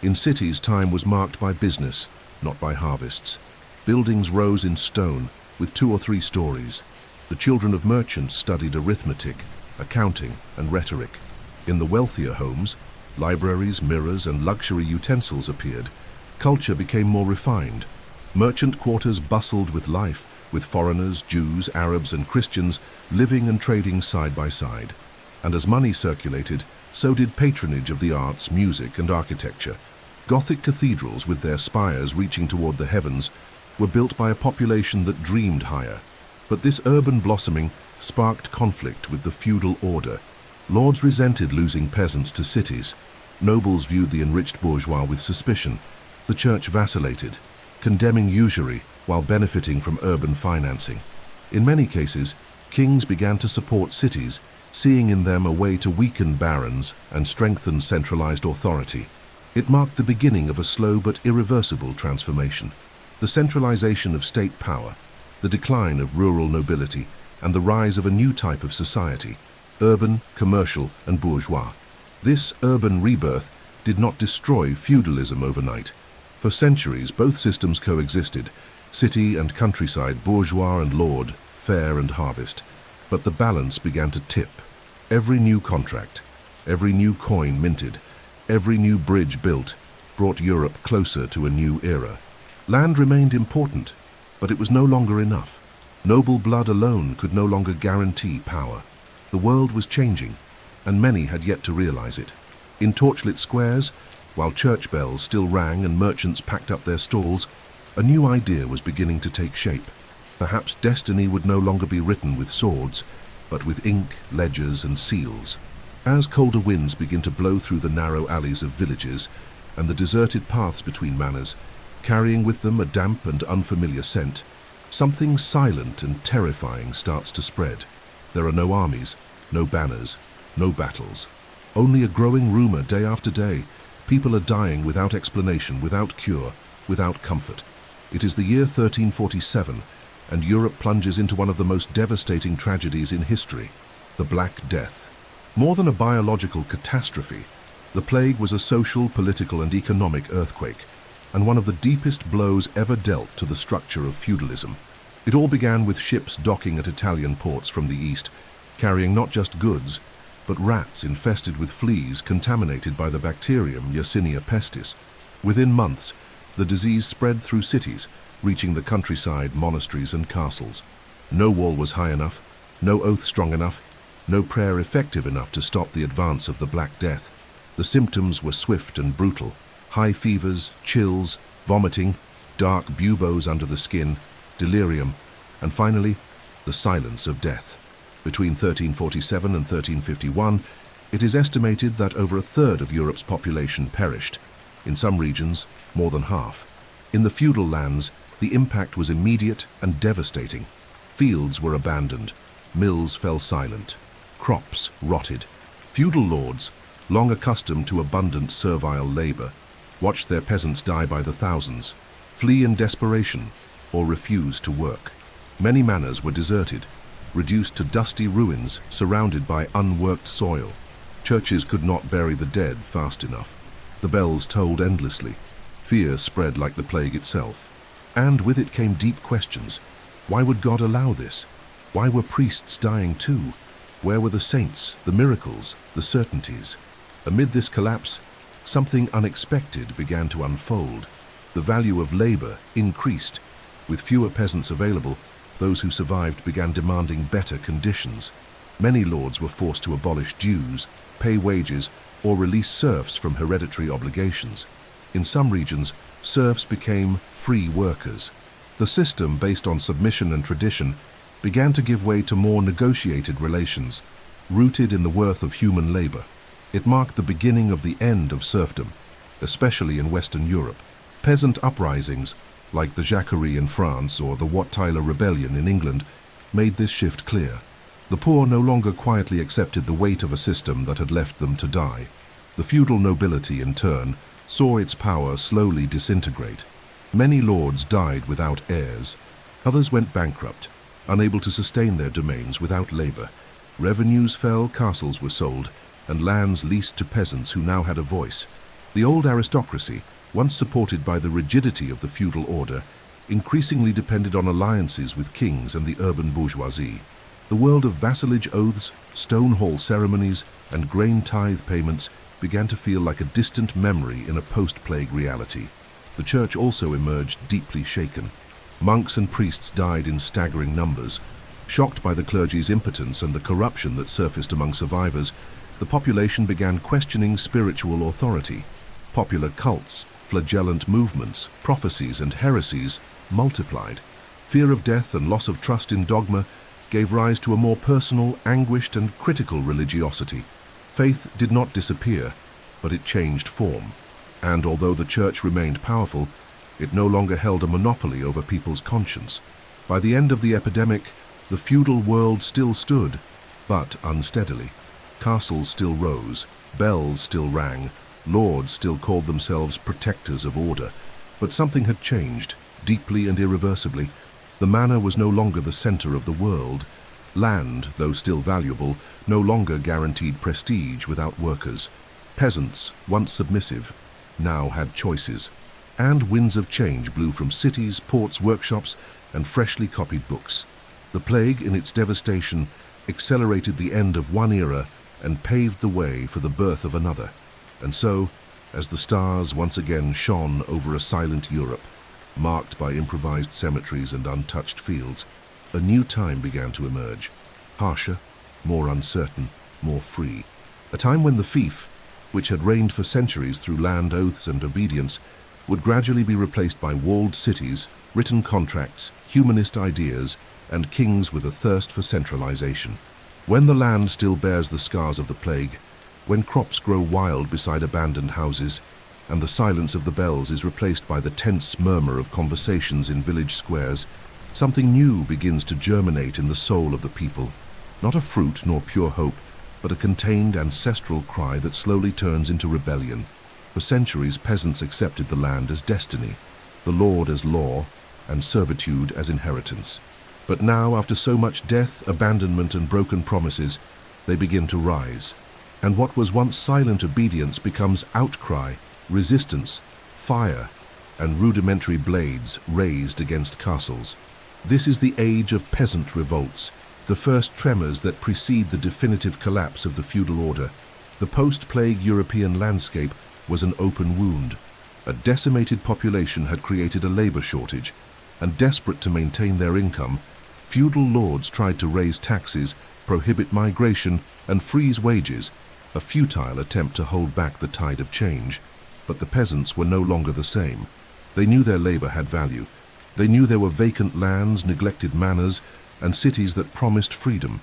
Speaker 1: In cities, time was marked by business, not by harvests. Buildings rose in stone, with 2 or 3 stories. The children of merchants studied arithmetic, accounting, and rhetoric. In the wealthier homes, libraries, mirrors, and luxury utensils appeared. Culture became more refined. Merchant quarters bustled with life, with foreigners, Jews, Arabs, and Christians living and trading side by side. And as money circulated, so did patronage of the arts, music, and architecture. Gothic cathedrals, with their spires reaching toward the heavens, were built by a population that dreamed higher. But this urban blossoming sparked conflict with the feudal order. Lords resented losing peasants to cities. Nobles viewed the enriched bourgeois with suspicion. The church vacillated, condemning usury while benefiting from urban financing. In many cases, kings began to support cities seeing in them a way to weaken barons and strengthen centralized authority. It marked the beginning of a slow but irreversible transformation. The centralization of state power, the decline of rural nobility, and the rise of a new type of society, urban, commercial, and bourgeois. This urban rebirth did not destroy feudalism overnight. For centuries, both systems coexisted, city and countryside, bourgeois and lord, fair and harvest. But the balance began to tip. Every new contract, every new coin minted, every new bridge built brought Europe closer to a new era. Land remained important, but it was no longer enough. Noble blood alone could no longer guarantee power. The world was changing, and many had yet to realize it. In torchlit squares, while church bells still rang and merchants packed up their stalls, a new idea was beginning to take shape. Perhaps destiny would no longer be written with swords, but with ink, ledgers, and seals. As colder winds begin to blow through the narrow alleys of villages and the deserted paths between manors, carrying with them a damp and unfamiliar scent, something silent and terrifying starts to spread. There are no armies, no banners, no battles. Only a growing rumor day after day. People are dying without explanation, without cure, without comfort. It is the year 1347, and Europe plunges into one of the most devastating tragedies in history, the Black Death. More than a biological catastrophe, the plague was a social, political, and economic earthquake, and one of the deepest blows ever dealt to the structure of feudalism. It all began with ships docking at Italian ports from the east, carrying not just goods, but rats infested with fleas contaminated by the bacterium Yersinia pestis. Within months, the disease spread through cities, reaching the countryside, monasteries, and castles. No wall was high enough, no oath strong enough, no prayer effective enough to stop the advance of the Black Death. The symptoms were swift and brutal: high fevers, chills, vomiting, dark buboes under the skin, delirium, and finally, the silence of death. Between 1347 and 1351, it is estimated that over a third of Europe's population perished. In some regions, more than half. In the feudal lands, the impact was immediate and devastating. Fields were abandoned, mills fell silent, crops rotted. Feudal lords, long accustomed to abundant servile labor, watched their peasants die by the thousands, flee in desperation, or refuse to work. Many manors were deserted, reduced to dusty ruins surrounded by unworked soil. Churches could not bury the dead fast enough. The bells tolled endlessly. Fear spread like the plague itself. And with it came deep questions. Why would God allow this? Why were priests dying too? Where were the saints, the miracles, the certainties? Amid this collapse, something unexpected began to unfold. The value of labor increased. With fewer peasants available, those who survived began demanding better conditions. Many lords were forced to abolish dues, pay wages, or release serfs from hereditary obligations. In some regions, serfs became free workers. The system, based on submission and tradition, began to give way to more negotiated relations, rooted in the worth of human labor. It marked the beginning of the end of serfdom, especially in Western Europe. Peasant uprisings, like the Jacquerie in France or the Wat Tyler Rebellion in England, made this shift clear. The poor no longer quietly accepted the weight of a system that had left them to die. The feudal nobility, in turn, saw its power slowly disintegrate. Many lords died without heirs. Others went bankrupt, unable to sustain their domains without labor. Revenues fell, castles were sold, and lands leased to peasants who now had a voice. The old aristocracy, once supported by the rigidity of the feudal order, increasingly depended on alliances with kings and the urban bourgeoisie. The world of vassalage oaths, stone hall ceremonies, and grain tithe payments began to feel like a distant memory in a post-plague reality. The church also emerged deeply shaken. Monks and priests died in staggering numbers. Shocked by the clergy's impotence and the corruption that surfaced among survivors, the population began questioning spiritual authority. Popular cults, flagellant movements, prophecies, and heresies multiplied. Fear of death and loss of trust in dogma gave rise to a more personal, anguished, and critical religiosity. Faith did not disappear, but it changed form. And although the church remained powerful, it no longer held a monopoly over people's conscience. By the end of the epidemic, the feudal world still stood, but unsteadily. Castles still rose, bells still rang, lords still called themselves protectors of order. But something had changed, deeply and irreversibly. The manor was no longer the center of the world. Land, though still valuable, no longer guaranteed prestige without workers. Peasants, once submissive, now had choices. And winds of change blew from cities, ports, workshops, and freshly copied books. The plague, in its devastation, accelerated the end of one era and paved the way for the birth of another. And so, as the stars once again shone over a silent Europe, marked by improvised cemeteries and untouched fields, a new time began to emerge, harsher, more uncertain, more free. A time when the fief, which had reigned for centuries through land oaths and obedience, would gradually be replaced by walled cities, written contracts, humanist ideas, and kings with a thirst for centralization. When the land still bears the scars of the plague, when crops grow wild beside abandoned houses, and the silence of the bells is replaced by the tense murmur of conversations in village squares, something new begins to germinate in the soul of the people. Not a fruit nor pure hope, but a contained ancestral cry that slowly turns into rebellion. For centuries, peasants accepted the land as destiny, the lord as law, and servitude as inheritance. But now, after so much death, abandonment, and broken promises, they begin to rise. And what was once silent obedience becomes outcry, resistance, fire, and rudimentary blades raised against castles. This is the age of peasant revolts, the first tremors that precede the definitive collapse of the feudal order. The post-plague European landscape was an open wound. A decimated population had created a labor shortage, and desperate to maintain their income, feudal lords tried to raise taxes, prohibit migration, and freeze wages, a futile attempt to hold back the tide of change. But the peasants were no longer the same. They knew their labor had value. They knew there were vacant lands, neglected manors, and cities that promised freedom.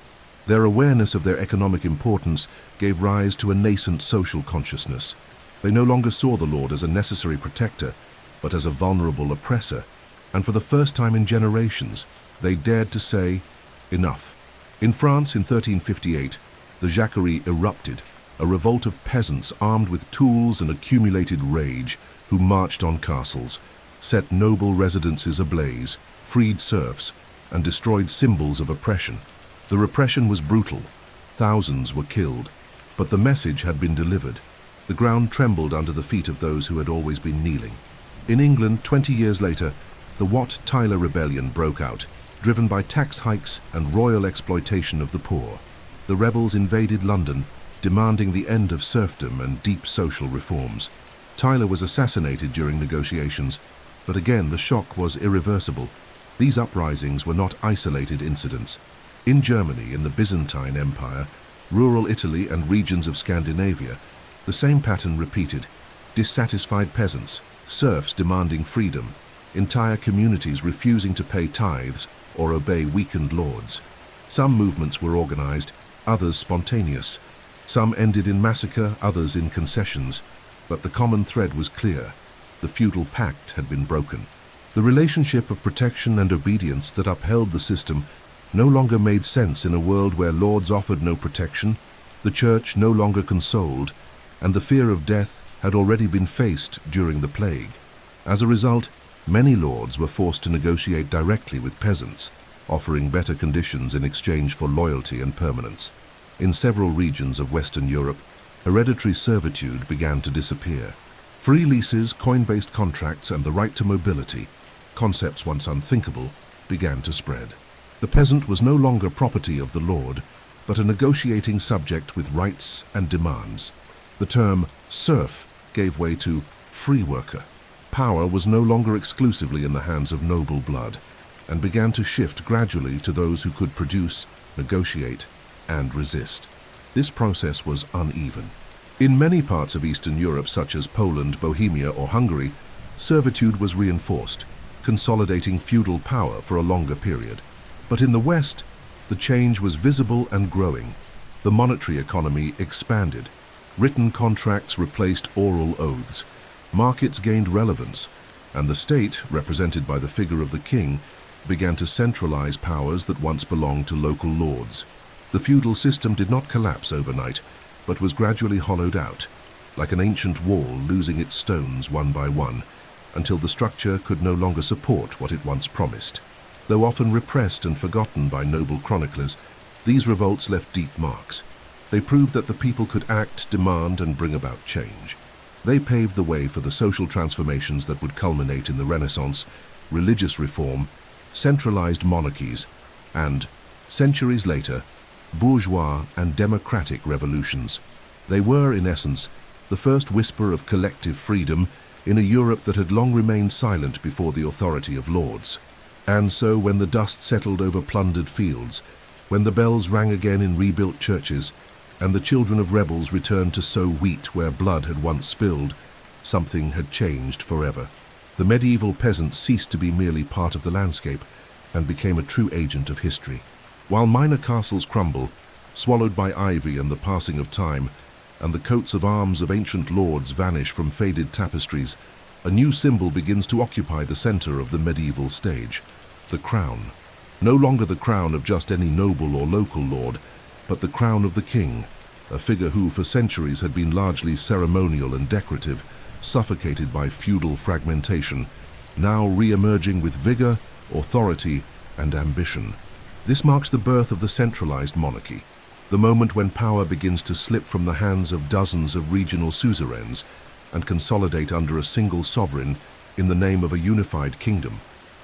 Speaker 1: Their awareness of their economic importance gave rise to a nascent social consciousness. They no longer saw the lord as a necessary protector, but as a vulnerable oppressor. And for the first time in generations, they dared to say, enough. In France in 1358, the Jacquerie erupted, a revolt of peasants armed with tools and accumulated rage who marched on castles, set noble residences ablaze, freed serfs, and destroyed symbols of oppression. The repression was brutal. Thousands were killed, but the message had been delivered. The ground trembled under the feet of those who had always been kneeling. In England, 20 years later, the Wat Tyler Rebellion broke out, driven by tax hikes and royal exploitation of the poor. The rebels invaded London, demanding the end of serfdom and deep social reforms. Tyler was assassinated during negotiations, but again the shock was irreversible. These uprisings were not isolated incidents. In Germany, in the Byzantine Empire, rural Italy and regions of Scandinavia, the same pattern repeated. Dissatisfied peasants, serfs demanding freedom, entire communities refusing to pay tithes or obey weakened lords. Some movements were organized, others spontaneous. Some ended in massacre, others in concessions. But the common thread was clear. The feudal pact had been broken. The relationship of protection and obedience that upheld the system no longer made sense in a world where lords offered no protection, the church no longer consoled, and the fear of death had already been faced during the plague. As a result, many lords were forced to negotiate directly with peasants, offering better conditions in exchange for loyalty and permanence. In several regions of Western Europe, hereditary servitude began to disappear. Free leases, coin-based contracts, and the right to mobility, concepts once unthinkable, began to spread. The peasant was no longer property of the lord, but a negotiating subject with rights and demands. The term serf gave way to free worker. Power was no longer exclusively in the hands of noble blood, and began to shift gradually to those who could produce, negotiate, and resist. This process was uneven. In many parts of Eastern Europe, such as Poland, Bohemia, or Hungary, servitude was reinforced, consolidating feudal power for a longer period. But in the West, the change was visible and growing. The monetary economy expanded. Written contracts replaced oral oaths. Markets gained relevance, and the state, represented by the figure of the king, began to centralize powers that once belonged to local lords. The feudal system did not collapse overnight, but was gradually hollowed out, like an ancient wall losing its stones one by one, until the structure could no longer support what it once promised. Though often repressed and forgotten by noble chroniclers, these revolts left deep marks. They proved that the people could act, demand, and bring about change. They paved the way for the social transformations that would culminate in the Renaissance, religious reform, centralized monarchies, and, centuries later, bourgeois and democratic revolutions. They were, in essence, the first whisper of collective freedom in a Europe that had long remained silent before the authority of lords. And so, when the dust settled over plundered fields, when the bells rang again in rebuilt churches, and the children of rebels returned to sow wheat where blood had once spilled, something had changed forever. The medieval peasant ceased to be merely part of the landscape and became a true agent of history. While minor castles crumble, swallowed by ivy and the passing of time, and the coats of arms of ancient lords vanish from faded tapestries, a new symbol begins to occupy the center of the medieval stage: the crown. No longer the crown of just any noble or local lord, but the crown of the king, a figure who for centuries had been largely ceremonial and decorative, suffocated by feudal fragmentation, now re-emerging with vigor, authority, and ambition. This marks the birth of the centralized monarchy, the moment when power begins to slip from the hands of dozens of regional suzerains and consolidate under a single sovereign in the name of a unified kingdom.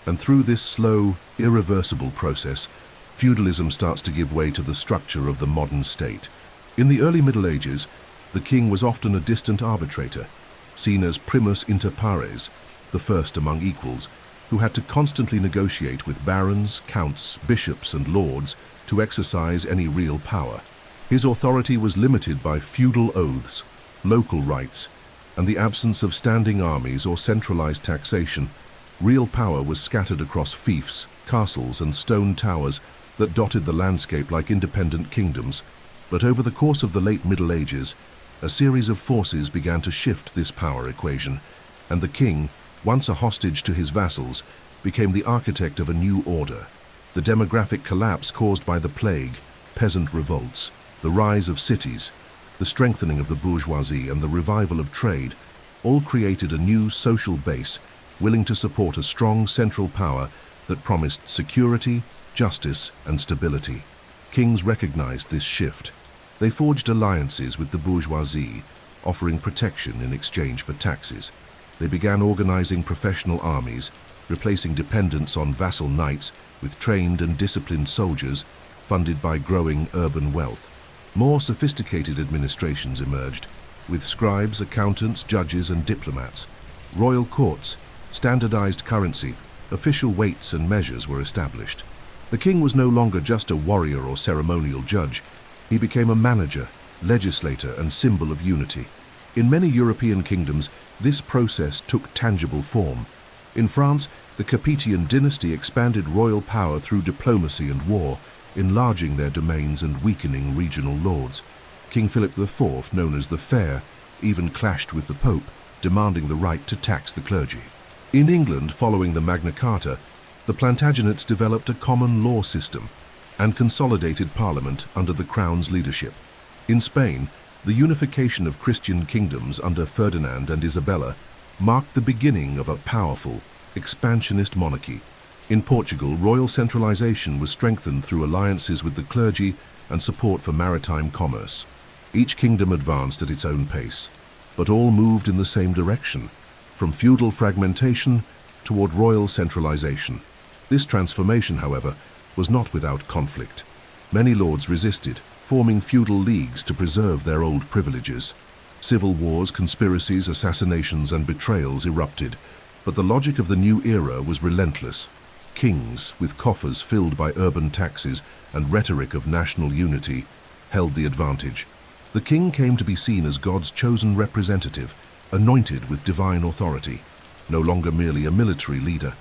Speaker 1: And through this slow, irreversible process, feudalism starts to give way to the structure of the modern state. In the early Middle Ages, the king was often a distant arbitrator, seen as primus inter pares, the first among equals, who had to constantly negotiate with barons, counts, bishops, and lords to exercise any real power. His authority was limited by feudal oaths, local rights, and the absence of standing armies or centralized taxation. Real power was scattered across fiefs, castles, and stone towers that dotted the landscape like independent kingdoms. But over the course of the late Middle Ages, a series of forces began to shift this power equation, and the king, once a hostage to his vassals, became the architect of a new order. The demographic collapse caused by the plague, peasant revolts, the rise of cities, the strengthening of the bourgeoisie, and the revival of trade all created a new social base willing to support a strong central power that promised security, justice, and stability. Kings recognized this shift. They forged alliances with the bourgeoisie, offering protection in exchange for taxes. They began organizing professional armies, replacing dependence on vassal knights with trained and disciplined soldiers funded by growing urban wealth. More sophisticated administrations emerged, with scribes, accountants, judges, and diplomats. Royal courts, standardized currency, official weights and measures were established. The king was no longer just a warrior or ceremonial judge. He became a manager, legislator, and symbol of unity. In many European kingdoms, this process took tangible form. In France, the Capetian dynasty expanded royal power through diplomacy and war, enlarging their domains and weakening regional lords. King Philip IV, known as the Fair, even clashed with the Pope, demanding the right to tax the clergy. In England, following the Magna Carta, the Plantagenets developed a common law system and consolidated parliament under the crown's leadership. In Spain, the unification of Christian kingdoms under Ferdinand and Isabella marked the beginning of a powerful, expansionist monarchy. In Portugal, royal centralization was strengthened through alliances with the clergy and support for maritime commerce. Each kingdom advanced at its own pace, but all moved in the same direction, from feudal fragmentation toward royal centralization. This transformation, however, was not without conflict. Many lords resisted, forming feudal leagues to preserve their old privileges. Civil wars, conspiracies, assassinations, and betrayals erupted, but the logic of the new era was relentless. Kings, with coffers filled by urban taxes and rhetoric of national unity, held the advantage. The king came to be seen as God's chosen representative, anointed with divine authority, no longer merely a military leader.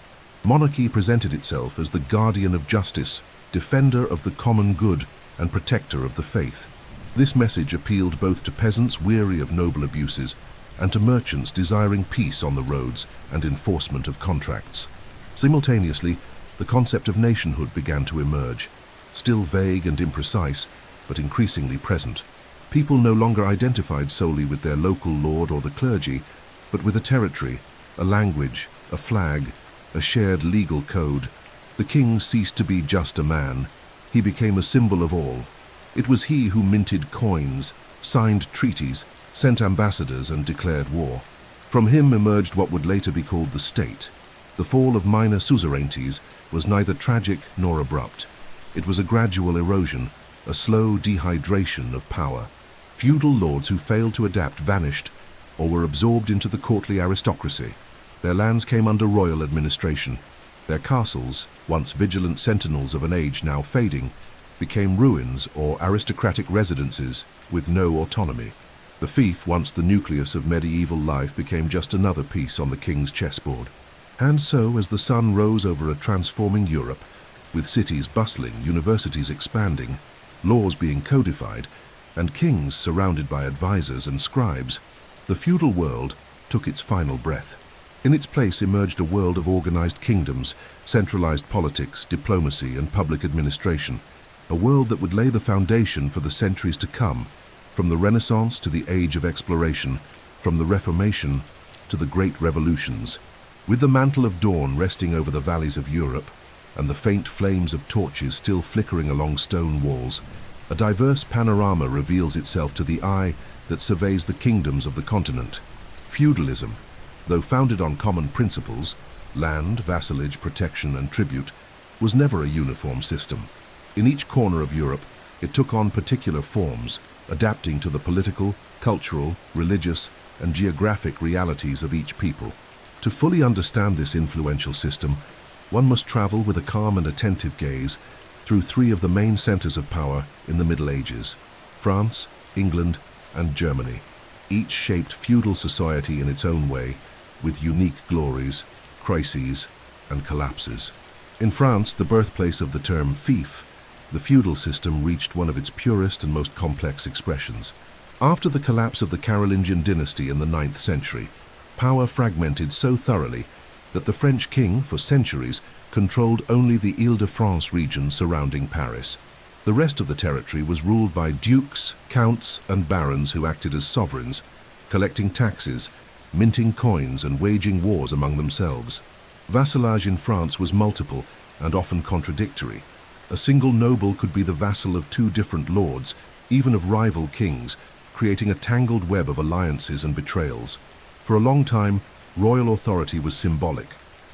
Speaker 1: Monarchy presented itself as the guardian of justice, defender of the common good, and protector of the faith. This message appealed both to peasants weary of noble abuses and to merchants desiring peace on the roads and enforcement of contracts. Simultaneously, the concept of nationhood began to emerge. still vague and imprecise, but increasingly present. People no longer identified solely with their local lord or the clergy, but with a territory, a language, a flag, a shared legal code. The king ceased to be just a man. He became a symbol of all. It was he who minted coins, signed treaties, sent ambassadors, and declared war. From him emerged what would later be called the state. The fall of minor suzerainties was neither tragic nor abrupt. It was a gradual erosion, a slow dehydration of power. Feudal lords who failed to adapt vanished or were absorbed into the courtly aristocracy. Their lands came under royal administration. Their castles, once vigilant sentinels of an age now fading, became ruins or aristocratic residences with no autonomy. The fief, once the nucleus of medieval life, became just another piece on the king's chessboard. And so, as the sun rose over a transforming Europe, with cities bustling, universities expanding, laws being codified, and kings surrounded by advisors and scribes, the feudal world took its final breath. In its place emerged a world of organized kingdoms, centralized politics, diplomacy, and public administration, a world that would lay the foundation for the centuries to come, from the Renaissance to the Age of Exploration, from the Reformation to the Great Revolutions. With the mantle of dawn resting over the valleys of Europe, and the faint flames of torches still flickering along stone walls, a diverse panorama reveals itself to the eye that surveys the kingdoms of the continent. Feudalism, though founded on common principles, land, vassalage, protection, and tribute, was never a uniform system. In each corner of Europe, it took on particular forms, adapting to the political, cultural, religious, and geographic realities of each people. To fully understand this influential system, one must travel with a calm and attentive gaze through three of the main centers of power in the Middle Ages: France, England, and Germany. Each shaped feudal society in its own way, with unique glories, crises, and collapses. In France, the birthplace of the term fief, the feudal system reached one of its purest and most complex expressions. After the collapse of the Carolingian dynasty in the 9th century, power fragmented so thoroughly that the French king, for centuries, controlled only the Île-de-France region surrounding Paris. The rest of the territory was ruled by dukes, counts, and barons who acted as sovereigns, collecting taxes, minting coins, and waging wars among themselves. Vassalage in France was multiple and often contradictory. A single noble could be the vassal of two different lords, even of rival kings, creating a tangled web of alliances and betrayals. For a long time, royal authority was symbolic,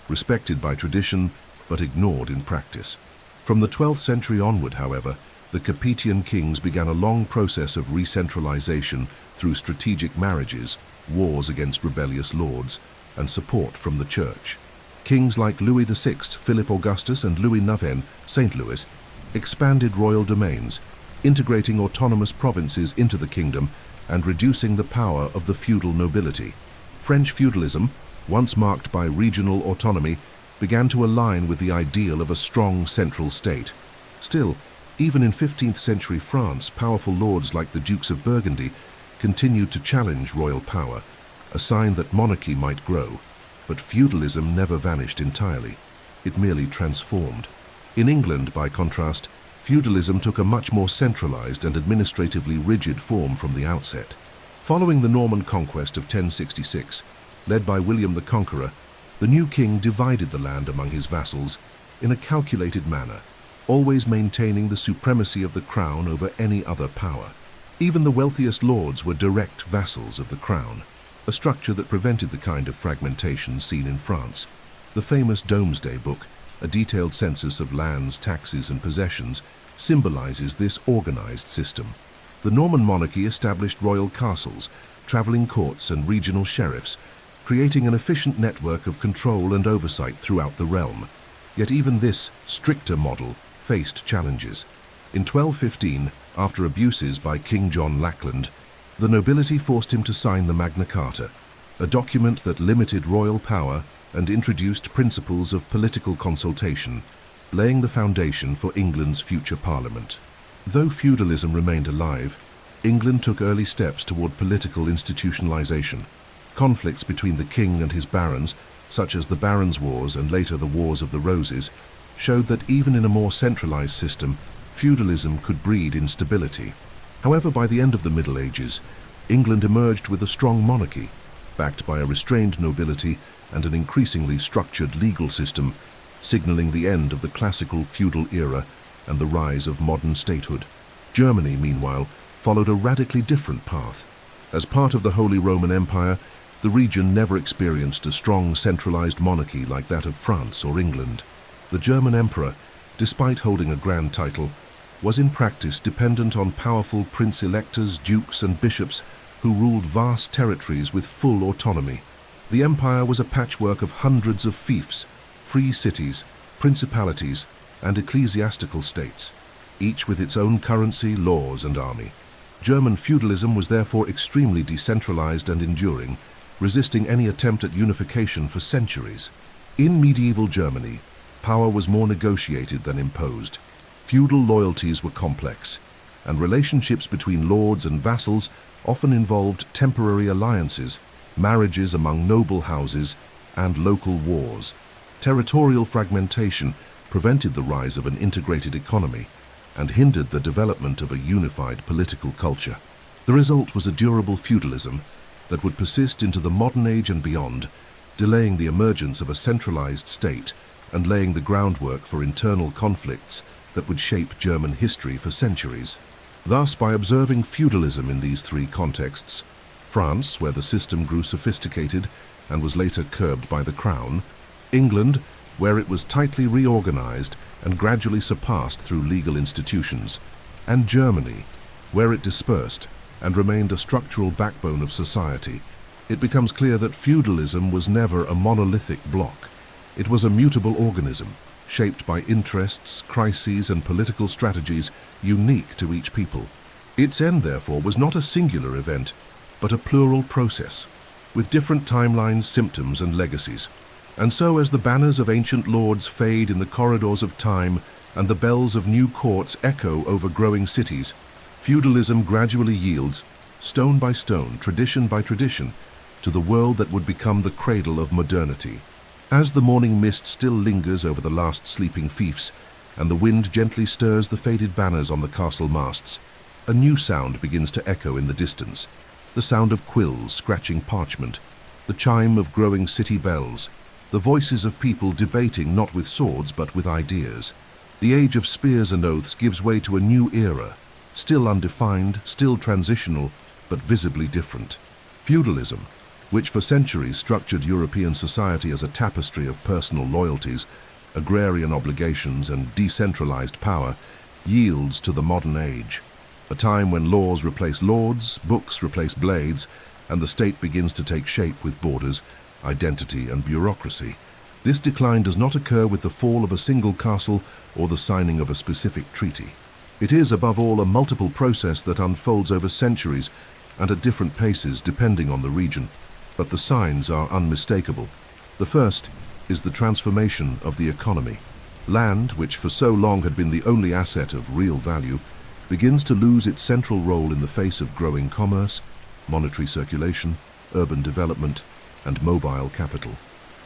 Speaker 1: respected by tradition, but ignored in practice. From the 12th century onward, however, the Capetian kings began a long process of re-centralization through strategic marriages, wars against rebellious lords, and support from the church. Kings like Louis VI, Philip Augustus, and Louis IX, St. Louis, expanded royal domains, integrating autonomous provinces into the kingdom and reducing the power of the feudal nobility. French feudalism, once marked by regional autonomy, began to align with the ideal of a strong central state. Still, even in 15th century France, powerful lords like the Dukes of Burgundy continued to challenge royal power, a sign that monarchy might grow. But feudalism never vanished entirely. It merely transformed. In England, by contrast, feudalism took a much more centralized and administratively rigid form from the outset. Following the Norman conquest of 1066, led by William the Conqueror, the new king divided the land among his vassals in a calculated manner, always maintaining the supremacy of the crown over any other power. Even the wealthiest lords were direct vassals of the crown, a structure that prevented the kind of fragmentation seen in France. The famous Domesday Book, a detailed census of lands, taxes, and possessions, symbolizes this organized system. The Norman monarchy established royal castles, traveling courts, and regional sheriffs, creating an efficient network of control and oversight throughout the realm. Yet even this stricter model faced challenges. In 1215, after abuses by King John Lackland, the nobility forced him to sign the Magna Carta, a document that limited royal power and introduced principles of political consultation, laying the foundation for England's future parliament. Though feudalism remained alive, England took early steps toward political institutionalization. Conflicts between the king and his barons, such as the Barons' Wars and later the Wars of the Roses, showed that even in a more centralized system, feudalism could breed instability. However, by the end of the Middle Ages, England emerged with a strong monarchy, backed by a restrained nobility and an increasingly structured legal system, signaling the end of the classical feudal era and the rise of modern statehood. Germany, meanwhile, followed a radically different path. As part of the Holy Roman Empire, the region never experienced a strong centralized monarchy like that of France or England. The German emperor, despite holding a grand title, was in practice dependent on powerful prince-electors, dukes and bishops who ruled vast territories with full autonomy. The empire was a patchwork of hundreds of fiefs, free cities, principalities, and ecclesiastical states, each with its own currency, laws, and army. German feudalism was therefore extremely decentralized and enduring, resisting any attempt at unification for centuries. In medieval Germany, power was more negotiated than imposed. Feudal loyalties were complex, and relationships between lords and vassals often involved temporary alliances, marriages among noble houses, and local wars. Territorial fragmentation prevented the rise of an integrated economy and hindered the development of a unified political culture. The result was a durable feudalism that would persist into the modern age and beyond, delaying the emergence of a centralized state and laying the groundwork for internal conflicts that would shape German history for centuries. Thus, by observing feudalism in these three contexts, France, where the system grew sophisticated and was later curbed by the crown; England, where it was tightly reorganized and gradually surpassed through legal institutions; and Germany, where it dispersed and remained a structural backbone of society, it becomes clear that feudalism was never a monolithic block. It was a mutable organism, shaped by interests, crises, and political strategies unique to each people. Its end, therefore, was not a singular event, but a plural process, with different timelines, symptoms, and legacies. And so, as the banners of ancient lords fade in the corridors of time and the bells of new courts echo over growing cities, feudalism gradually yields, stone by stone, tradition by tradition, to the world that would become the cradle of modernity. As the morning mist still lingers over the last sleeping fiefs, and the wind gently stirs the faded banners on the castle masts, a new sound begins to echo in the distance, the sound of quills scratching parchment, the chime of growing city bells, the voices of people debating not with swords but with ideas. The age of spears and oaths gives way to a new era, still undefined, still transitional, but visibly different. Feudalism, which for centuries structured European society as a tapestry of personal loyalties, agrarian obligations, and decentralized power, yields to the modern age, a time when laws replace lords, books replace blades, and the state begins to take shape with borders, identity, and bureaucracy. This decline does not occur with the fall of a single castle or the signing of a specific treaty. It is, above all, a multiple process that unfolds over centuries and at different paces depending on the region. But the signs are unmistakable. The first is the transformation of the economy. Land, which for so long had been the only asset of real value, begins to lose its central role in the face of growing commerce, monetary circulation, urban development, and mobile capital.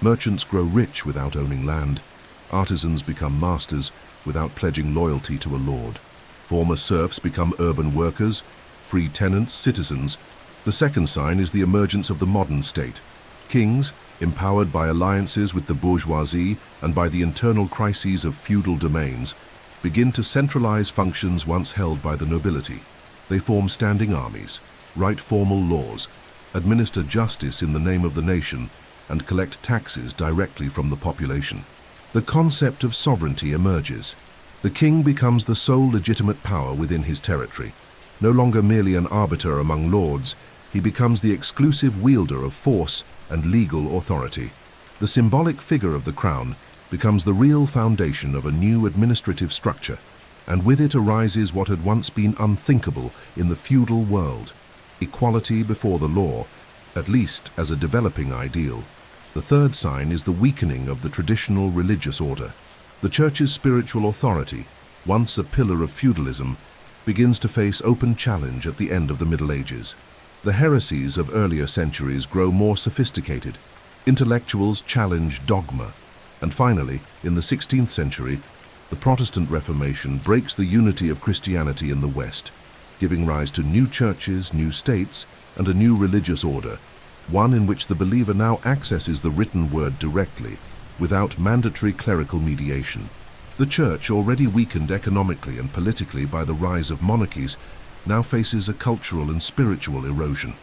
Speaker 1: Merchants grow rich without owning land. Artisans become masters without pledging loyalty to a lord. Former serfs become urban workers, free tenants, citizens. The second sign is the emergence of the modern state. Kings, empowered by alliances with the bourgeoisie and by the internal crises of feudal domains, begin to centralize functions once held by the nobility. They form standing armies, write formal laws, administer justice in the name of the nation, and collect taxes directly from the population. The concept of sovereignty emerges. The king becomes the sole legitimate power within his territory. No longer merely an arbiter among lords, he becomes the exclusive wielder of force and legal authority. The symbolic figure of the crown becomes the real foundation of a new administrative structure, and with it arises what had once been unthinkable in the feudal world: equality before the law, at least as a developing ideal. The third sign is the weakening of the traditional religious order. The Church's spiritual authority, once a pillar of feudalism, begins to face open challenge at the end of the Middle Ages. The heresies of earlier centuries grow more sophisticated. Intellectuals challenge dogma. And finally, in the 16th century, The Protestant Reformation breaks the unity of Christianity in the West, giving rise to new churches, new states, and a new religious order, one in which the believer now accesses the written word directly, without mandatory clerical mediation. The Church, already weakened economically and politically by the rise of monarchies, now faces a cultural and spiritual erosion.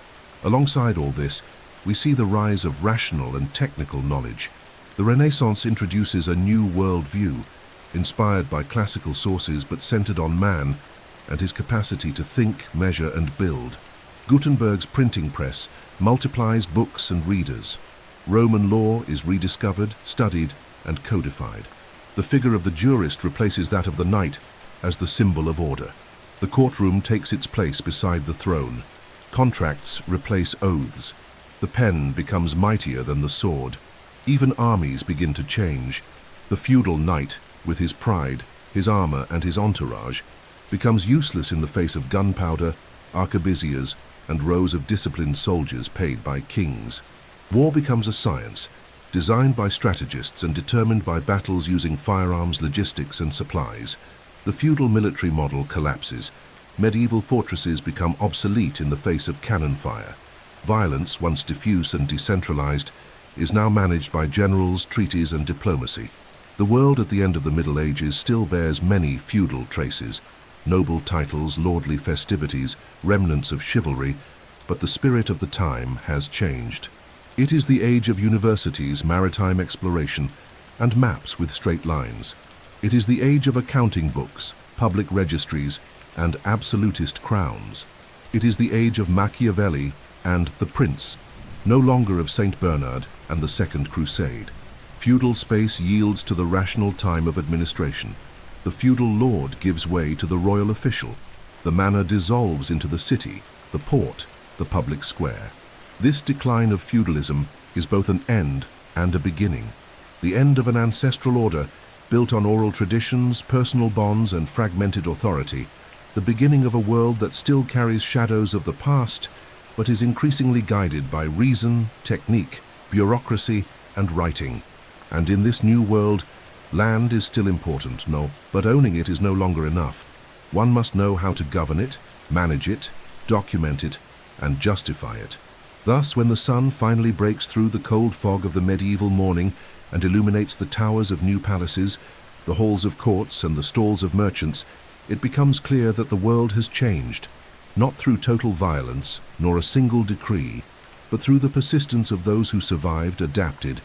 Speaker 1: Alongside all this, we see the rise of rational and technical knowledge. The Renaissance introduces a new worldview, inspired by classical sources but centered on man and his capacity to think, measure, and build. Gutenberg's printing press multiplies books and readers. Roman law is rediscovered, studied, and codified. The figure of the jurist replaces that of the knight as the symbol of order. The courtroom takes its place beside the throne. Contracts replace oaths. The pen becomes mightier than the sword. Even armies begin to change. The feudal knight, with his pride, his armor, and his entourage, becomes useless in the face of gunpowder, arquebusiers, and rows of disciplined soldiers paid by kings. War becomes a science, designed by strategists and determined by battles using firearms, logistics, and supplies. The feudal military model collapses. Medieval fortresses become obsolete in the face of cannon fire. Violence, once diffuse and decentralized, is now managed by generals, treaties, and diplomacy. The world at the end of the Middle Ages still bears many feudal traces: noble titles, lordly festivities, remnants of chivalry, but the spirit of the time has changed. It is the age of universities, maritime exploration, and maps with straight lines. It is the age of accounting books, public registries, and absolutist crowns. It is the age of Machiavelli and the Prince, no longer of Saint Bernard and the Second Crusade. Feudal space yields to the rational time of administration. The feudal lord gives way to the royal official. The manor dissolves into the city, the port, the public square. This decline of feudalism is both an end and a beginning. The end of an ancestral order built on oral traditions, personal bonds, and fragmented authority. The beginning of a world that still carries shadows of the past, but is increasingly guided by reason, technique, bureaucracy, and writing. And in this new world, land is still important, but owning it is no longer enough. One must know how to govern it, manage it, document it, and justify it. Thus, when the sun finally breaks through the cold fog of the medieval morning and illuminates the towers of new palaces, the halls of courts, and the stalls of merchants, it becomes clear that the world has changed, not through total violence, nor a single decree, but through the persistence of those who survived, adapted,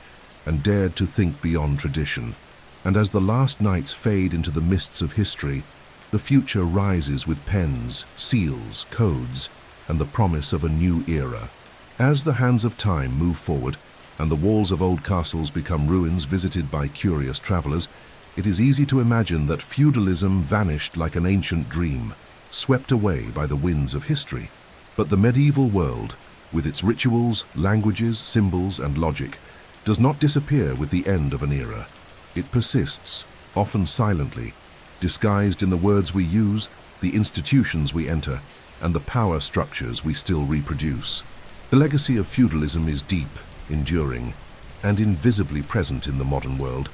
Speaker 1: and dared to think beyond tradition. And as the last nights fade into the mists of history, the future rises with pens, seals, codes, and the promise of a new era. As the hands of time move forward, and the walls of old castles become ruins visited by curious travelers, it is easy to imagine that feudalism vanished like an ancient dream, swept away by the winds of history. But the medieval world, with its rituals, languages, symbols, and logic, does not disappear with the end of an era. It persists, often silently, disguised in the words we use, the institutions we enter, and the power structures we still reproduce. The legacy of feudalism is deep, enduring, and invisibly present in the modern world,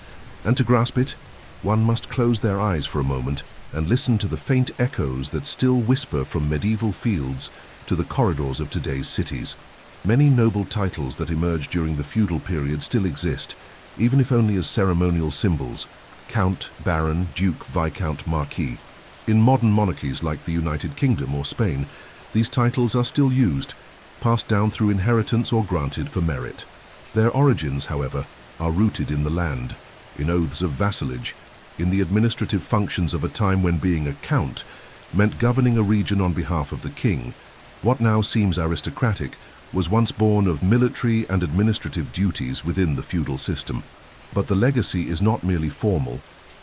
Speaker 1: and to grasp it, one must close their eyes for a moment and listen to the faint echoes that still whisper from medieval fields to the corridors of today's cities. Many noble titles that emerged during the feudal period still exist, even if only as ceremonial symbols: count, baron, duke, viscount, marquis. In modern monarchies like the United Kingdom or Spain, these titles are still used, passed down through inheritance or granted for merit. Their origins, however, are rooted in the land, in oaths of vassalage, in the administrative functions of a time when being a count meant governing a region on behalf of the king. What now seems aristocratic was once born of military and administrative duties within the feudal system. But the legacy is not merely formal,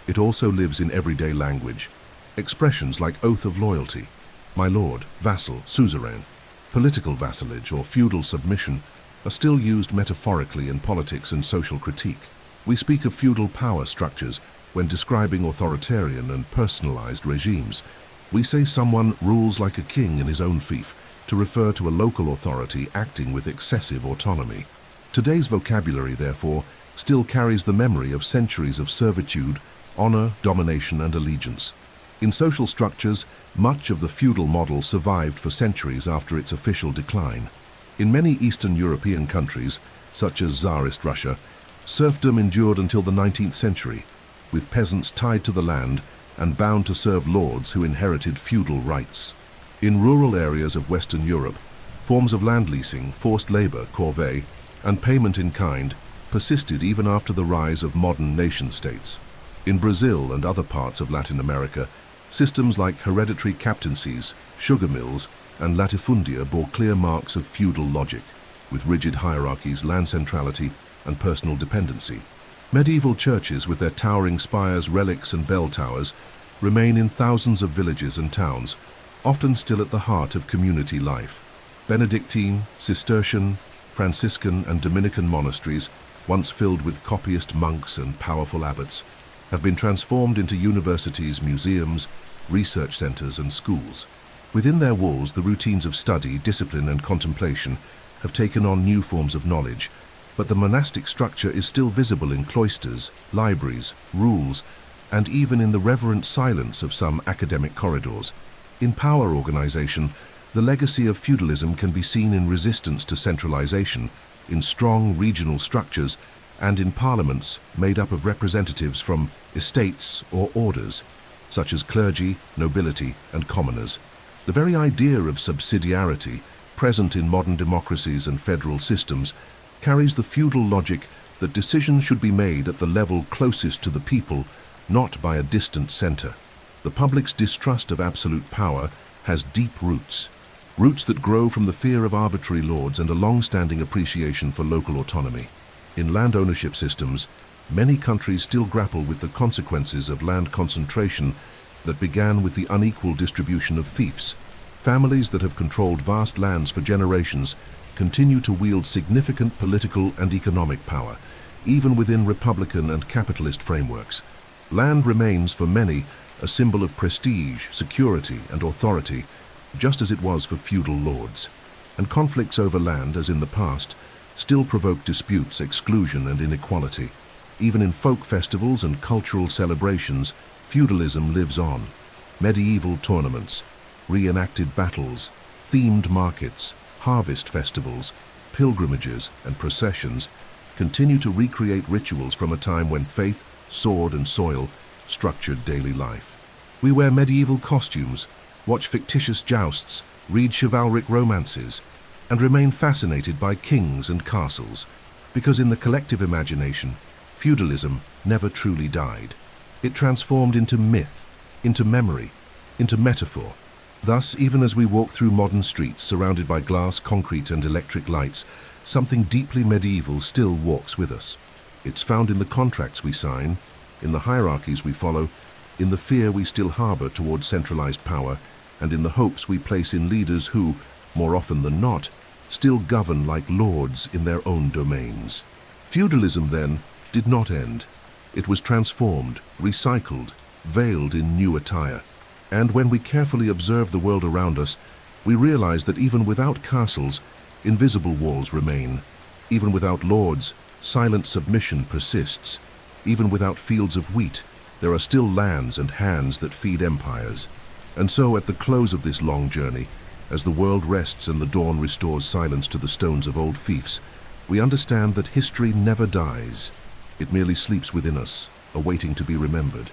Speaker 1: it also lives in everyday language. Expressions like oath of loyalty, my lord, vassal, suzerain, political vassalage, or feudal submission are still used metaphorically in politics and social critique. We speak of feudal power structures when describing authoritarian and personalized regimes. We say someone rules like a king in his own fief, to refer to a local authority acting with excessive autonomy. Today's vocabulary, therefore, still carries the memory of centuries of servitude, honor, domination, and allegiance. In social structures, much of the feudal model survived for centuries after its official decline. In many Eastern European countries, such as Tsarist Russia, serfdom endured until the 19th century, with peasants tied to the land and bound to serve lords who inherited feudal rights. In rural areas of Western Europe, forms of land leasing, forced labor, corvée, and payment in kind persisted even after the rise of modern nation-states. In Brazil and other parts of Latin America, systems like hereditary captaincies, sugar mills, and latifundia bore clear marks of feudal logic, with rigid hierarchies, land centrality, and personal dependency. Medieval churches with their towering spires, relics, and bell towers remain in thousands of villages and towns, often still at the heart of community life. Benedictine, Cistercian, Franciscan, and Dominican monasteries, once filled with copyist monks and powerful abbots, have been transformed into universities, museums, research centers, and schools. Within their walls, the routines of study, discipline, and contemplation have taken on new forms of knowledge, but the monastic structure is still visible in cloisters, libraries, rules, and even in the reverent silence of some academic corridors. In power organization, the legacy of feudalism can be seen in resistance to centralization, in strong regional structures, and in parliaments made up of representatives from estates or orders, such as clergy, nobility, and commoners. The very idea of subsidiarity, present in modern democracies and federal systems, carries the feudal logic that decisions should be made at the level closest to the people, not by a distant center. The public's distrust of absolute power has deep roots that grow from the fear of arbitrary lords and a long-standing appreciation for local autonomy. In land ownership systems, many countries still grapple with the consequences of land concentration that began with the unequal distribution of fiefs. Families that have controlled vast lands for generations continue to wield significant political and economic power, even within republican and capitalist frameworks. Land remains for many a symbol of prestige, security, and authority, just as it was for feudal lords. And conflicts over land, as in the past, still provoke disputes, exclusion, and inequality. Even in folk festivals and cultural celebrations, feudalism lives on. Medieval tournaments, reenacted battles, themed markets, harvest festivals, pilgrimages, and processions continue to recreate rituals from a time when faith, sword, and soil structured daily life. We wear medieval costumes, watch fictitious jousts, read chivalric romances, and remain fascinated by kings and castles, because in the collective imagination, feudalism never truly died. It transformed into myth, into memory, into metaphor. Thus, even as we walk through modern streets surrounded by glass, concrete, and electric lights, something deeply medieval still walks with us. It's found in the contracts we sign, in the hierarchies we follow, in the fear we still harbor towards centralized power, and in the hopes we place in leaders who, more often than not, still govern like lords in their own domains. Feudalism, then, did not end. It was transformed, recycled, veiled in new attire. And when we carefully observe the world around us, we realize that even without castles, invisible walls remain. Even without lords, silent submission persists. Even without fields of wheat, there are still lands and hands that feed empires. And so, at the close of this long journey, as the world rests and the dawn restores silence to the stones of old fiefs, we understand that history never dies. It merely sleeps within us, awaiting to be remembered.